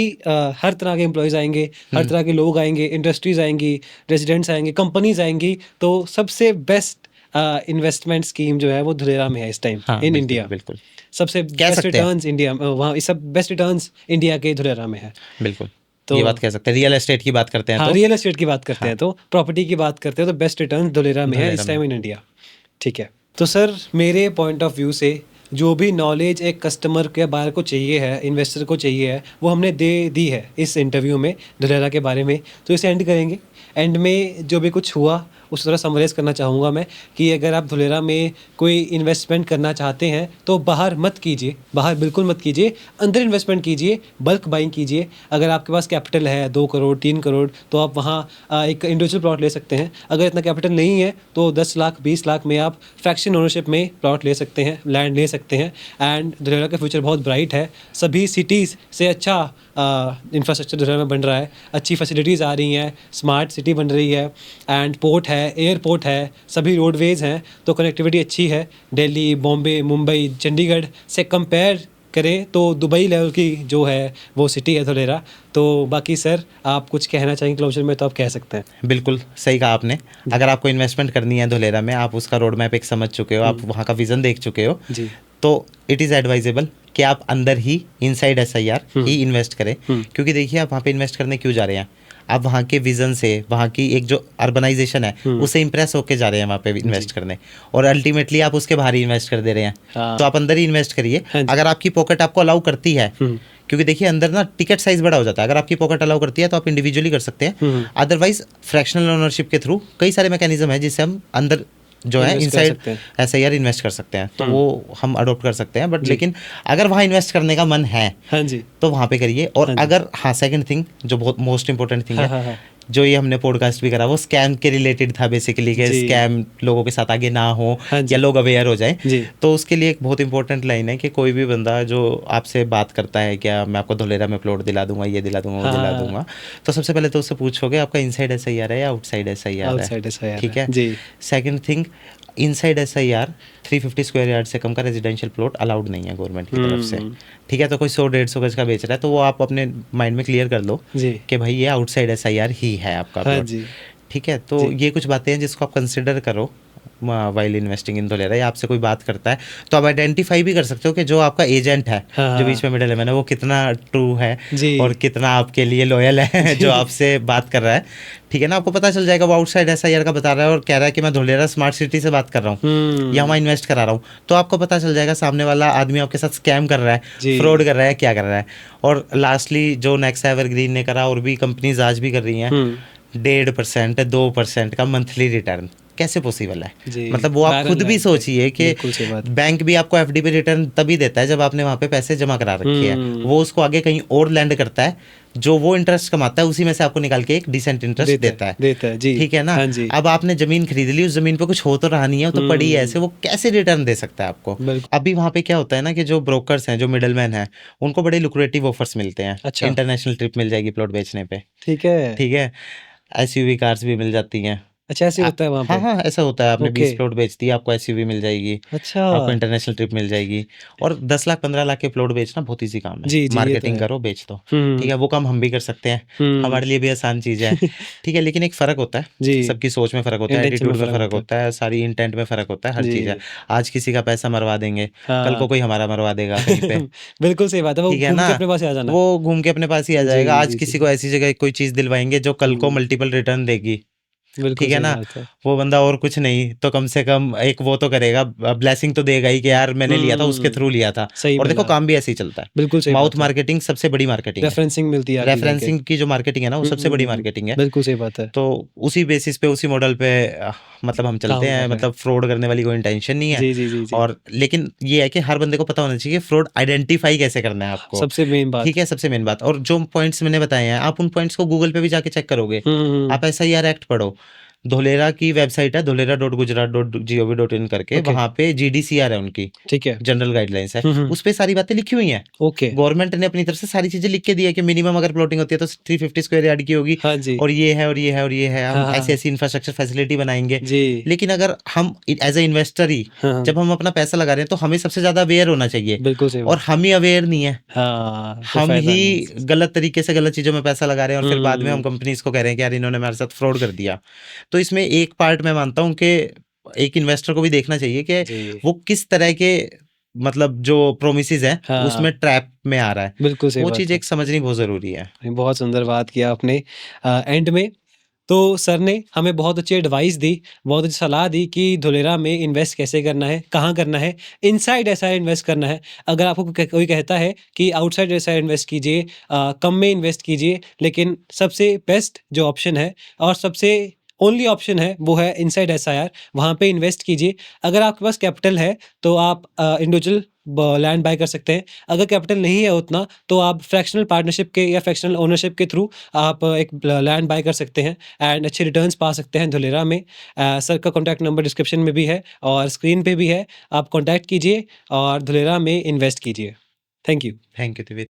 हर तरह के एम्प्लॉयज आएंगे, हर तरह के लोग आएंगे, इंडस्ट्रीज आएंगी, रेजिडेंट्स आएंगे, कंपनीज आएंगी, तो सबसे बेस्ट इन्वेस्टमेंट स्कीम जो है वो धुलेरा में है इस टाइम इन इंडिया। बिल्कुल सबसे बेस्ट रिटर्न्स इंडिया, वहाँ सब बेस्ट रिटर्न्स इंडिया के धुलेरा में है। बिल्कुल, तो ये बात कह सकते हैं। रियल एस्टेट की बात करते हैं, हाँ, तो रियल एस्टेट की बात करते हैं, तो प्रॉपर्टी की बात करते हैं, तो बेस्ट रिटर्न धुलेरा में है इस टाइम इन इंडिया, ठीक है। तो सर मेरे पॉइंट ऑफ व्यू से जो भी नॉलेज एक कस्टमर के बारे को चाहिए है, इन्वेस्टर को चाहिए है, वो हमने दे दी है इस इंटरव्यू में धुलेरा के बारे में। तो इसे एंड करेंगे, एंड में जो भी कुछ हुआ उस तरह समराइज़ करना चाहूँगा मैं कि अगर आप धुलेरा में कोई इन्वेस्टमेंट करना चाहते हैं तो बाहर मत कीजिए, बाहर बिल्कुल मत कीजिए, अंदर इन्वेस्टमेंट कीजिए, बल्क बाइंग कीजिए। अगर आपके पास कैपिटल है 2 करोड़ 3 करोड़ तो आप वहाँ एक इंडिविजुअल प्लॉट ले सकते हैं। अगर इतना कैपिटल नहीं है तो 10 लाख 20 लाख में आप फ्रैक्शन ओनरशिप में प्लॉट ले सकते हैं, लैंड ले सकते हैं। एंड धुलेरा का फ्यूचर बहुत ब्राइट है। सभी सिटीज़ से अच्छा इंफ्रास्ट्रक्चर धुलेरा में बन रहा है, अच्छी फैसिलिटीज़ आ रही हैं, स्मार्ट सिटी बन रही है एंड पोर्ट है, एयरपोर्ट है, सभी रोडवेज़ हैं, तो कनेक्टिविटी अच्छी है। दिल्ली, बॉम्बे, मुंबई, चंडीगढ़ से कंपेयर करें तो दुबई लेवल की जो है वो सिटी है धुलेरा। तो बाकी सर आप कुछ कहना चाहेंगे क्लोजर में तो आप कह सकते हैं। बिल्कुल सही कहा आपने। अगर आपको इन्वेस्टमेंट करनी है धुलेरा में, आप उसका रोड मैप एक समझ चुके हो, आप वहाँ का विजन देख चुके हो, जी, तो इट इज़ एडवाइजेबल कि आप अंदर ही इनसाइड एसआईआर ही इन्वेस्ट करें। क्योंकि देखिए आप वहाँ पे इन्वेस्ट करने क्यों जा रहे हैं, आप वहाँ के विजन से, वहाँ की एक जो अर्बनाइजेशन है उससे इंप्रेस होके जा रहे हैं वहाँ पे इन्वेस्ट करने, और अल्टीमेटली आप उसके बाहर ही इन्वेस्ट कर दे रहे हैं। तो आप अंदर ही इन्वेस्ट करिए अगर आपकी पॉकेट आपको अलाउ करती है। क्योंकि देखिए अंदर ना टिकट साइज बड़ा हो जाता है। अगर आपकी पॉकेट अलाउ करती है तो आप इंडिविजुअली कर सकते हैं, अदरवाइज फ्रैक्शनल ओनरशिप के थ्रू कई सारे मैकेनिज्म है जिससे हम अंदर जो है इनसाइड एसआईआर इन्वेस्ट कर सकते हैं, तो वो हम अडोप्ट कर सकते हैं। बट लेकिन अगर वहाँ इन्वेस्ट करने का मन है तो वहाँ पे करिए। और अगर सेकंड थिंग जो बहुत मोस्ट इंपॉर्टेंट थिंग है, जो ये हमने पॉडकास्ट भी करा वो स्कैम के रिलेटेड था बेसिकली, कि स्कैम लोगों के साथ आगे ना हो या लोग अवेयर हो जाएं। तो उसके लिए एक बहुत इंपॉर्टेंट लाइन है कि कोई भी बंदा जो आपसे बात करता है क्या मैं आपको धुलेरा में प्लॉट दिला दूंगा, ये दिला दूंगा, वो दिला दूंगा, तो सबसे पहले तो उससे पूछोगे आपका इनसाइड एसआईआर है या आउटसाइड एसआईआर है। ठीक है। Second thing, inside SIR 350 square yard से कम का रेजिडेंशियल प्लॉट अलाउड नहीं है गवर्नमेंट की तरफ से। ठीक है। तो कोई 100-150 गज का बेच रहा है तो वो आप अपने माइंड में क्लियर कर लो कि भाई ये आउटसाइड एसआईआर ही है आपका प्लॉट। ठीक है। तो ये कुछ बातें हैं जिसको आप कंसिडर करो वाइल इन्वेस्टिंग इन धुलेरा। या आपसे कोई बात करता है तो आप आइडेंटिफाई भी कर सकते हो कि जो आपका एजेंट है, जो बीच में मिडिल मैन है, वो कितना ट्रू है और कितना आपके लिए लॉयल है जो आपसे बात कर रहा है। ठीक है ना। आपको पता चल जाएगा वो आउटसाइड एसआईआर का बता रहा है और कह रहा है कि मैं धुलेरा स्मार्ट सिटी से बात कर रहा हूँ या वहाँ इन्वेस्ट करा रहा हूँ, तो आपको पता चल जाएगा सामने वाला आदमी आपके साथ स्कैम कर रहा है, फ्रॉड कर रहा है, क्या कर रहा है। और लास्टली जो नेक्स्ट एवरग्रीन ने करा और भी कंपनीज आज भी कर रही हैं, 1.5% 2% का मंथली रिटर्न कैसे पॉसिबल है। मतलब वो आप खुद भी सोचिए कि बैंक भी आपको एफडी पे रिटर्न तभी देता है जब आपने वहाँ पे पैसे जमा करा रखे हैं, वो उसको आगे कहीं और लैंड करता है, जो वो इंटरेस्ट कमाता है उसी में से आपको निकाल के एक डिसेंट इंटरेस्ट देता है। ठीक है ना। अब आपने जमीन खरीद ली, उस जमीन पे कुछ हो तो रहा नहीं है, तो पड़ी है ऐसे, वो कैसे रिटर्न दे सकता है आपको। अभी वहाँ पे क्या होता है ना कि जो ब्रोकर्स हैं, जो मिडलमैन हैं, उनको बड़े लुक्रेटिव ऑफर्स मिलते हैं। इंटरनेशनल ट्रिप मिल जाएगी प्लॉट बेचने पे। ठीक है। एसयूवी कार्स भी मिल जाती हैं। अच्छा, ऐसे होता है वहाँ पे? हाँ, ऐसा होता है। आपने 20 प्लॉट बेच दिया, आपको एसयूवी मिल जाएगी। अच्छा। आपको इंटरनेशनल ट्रिप मिल जाएगी। और 10 लाख 15 लाख के प्लॉट बेचना बहुत ईजी काम है। मार्केटिंग करो, बेच दो। ठीक है। वो काम हम भी कर सकते हैं, हमारे लिए भी आसान चीज है। ठीक है। लेकिन एक फर्क होता है, सबकी सोच में फर्क होता है, एटीट्यूड में फर्क होता है, सारी इंटेंट में फर्क होता है, हर चीज है। आज किसी का पैसा मरवा देंगे, कल को कोई हमारा मरवा देगा कहीं पे। बिल्कुल सही बात है। वो घूम के अपने पास ही आ जाना, वो घूम के अपने पास ही आ जाएगा। आज किसी को ऐसी जगह कोई चीज दिलवाएंगे जो कल को मल्टीपल रिटर्न देगी। ठीक है ना। वो बंदा और कुछ नहीं तो कम से कम एक वो तो करेगा, ब्लेसिंग तो देगा ही कि यार मैंने लिया था, उसके थ्रू लिया था। और देखो काम भी ऐसे ही चलता है। बिल्कुल सही। माउथ मार्केटिंग सबसे बड़ी मार्केटिंग है। रेफरेंसिंग मिलती है, रेफरेंसिंग की जो मार्केटिंग है ना, वो सबसे बड़ी मार्केटिंग है। बिल्कुल सही बात है। तो उसी बेसिस पे, उसी मॉडल पे मतलब हम चलते हैं। मतलब फ्रॉड करने वाली कोई इंटेंशन नहीं है। और लेकिन ये है कि हर बंदे को पता होना चाहिए फ्रॉड आइडेंटिफाई कैसे करना है आपको, सबसे मेन बात। ठीक है, सबसे मेन बात। और जो पॉइंट्स मैंने बताए हैं, आप उन पॉइंट्स को गूगल पे भी जाके चेक करोगे। आप एसआईआर एक्ट पढ़ो, धुलेरा की वेबसाइट है dhulera.gujarat.gov.in करके, वहाँ पे जीडीसीआर है उनकी, ठीक है, जनरल गाइडलाइंस है, उस पे सारी बातें लिखी हुई हैं। ओके। गवर्नमेंट ने अपनी तरफ से सारी चीजें लिख के दी है कि मिनिमम अगर प्लॉटिंग होती है तो 350 स्क्वायर यार्ड की होगी। हाँ जी। और ये है और ये है और ये है, हम ऐसी ऐसी इंफ्रास्ट्रक्चर फैसिलिटी बनाएंगे जी। लेकिन अगर हम एज ए इन्वेस्टर ही जब हम अपना पैसा लगा रहे हैं तो हमें सबसे ज्यादा अवेयर होना चाहिए। बिल्कुल सही। और हम ही अवेयर नहीं है, हम ही गलत तरीके से गलत चीजों में पैसा लगा रहे हैं, और फिर बाद में हम कंपनीज को कह रहे हैं कि यार इन्होंने हमारे साथ फ्रॉड कर दिया। तो इसमें एक पार्ट मैं मानता हूं कि एक इन्वेस्टर को भी देखना चाहिए कि वो किस तरह के मतलब जो प्रोमिसेस हैं उसमें ट्रैप में आ रहा है। बिल्कुल सही। वो चीज एक समझनी बहुत जरूरी है। बहुत सुंदर बात किया आपने एंड में। तो सर ने हमें बहुत अच्छी एडवाइस दी, बहुत अच्छी सलाह दी कि धुलेरा में इन्वेस्ट कैसे करना है, कहाँ करना है, इनसाइड ऐसा इन्वेस्ट करना है। अगर आपको कोई कहता है कि आउटसाइड ऐसा इन्वेस्ट कीजिए, कम में इन्वेस्ट कीजिए, लेकिन सबसे बेस्ट जो ऑप्शन है और सबसे ओनली ऑप्शन है वो है इनसाइड एसआईआर, वहाँ पे इन्वेस्ट कीजिए। अगर आपके पास कैपिटल है तो आप इंडिविजुअल लैंड बाय कर सकते हैं। अगर कैपिटल नहीं है उतना तो आप फ्रैक्शनल पार्टनरशिप के या फ्रैक्शनल ओनरशिप के थ्रू आप एक लैंड बाय कर सकते हैं एंड अच्छे रिटर्न्स पा सकते हैं धुलेरा में। सर का कॉन्टैक्ट नंबर डिस्क्रिप्शन में भी है और स्क्रीन पे भी है, आप कॉन्टैक्ट कीजिए और धुलेरा में इन्वेस्ट कीजिए। Thank you. Thank you Divya.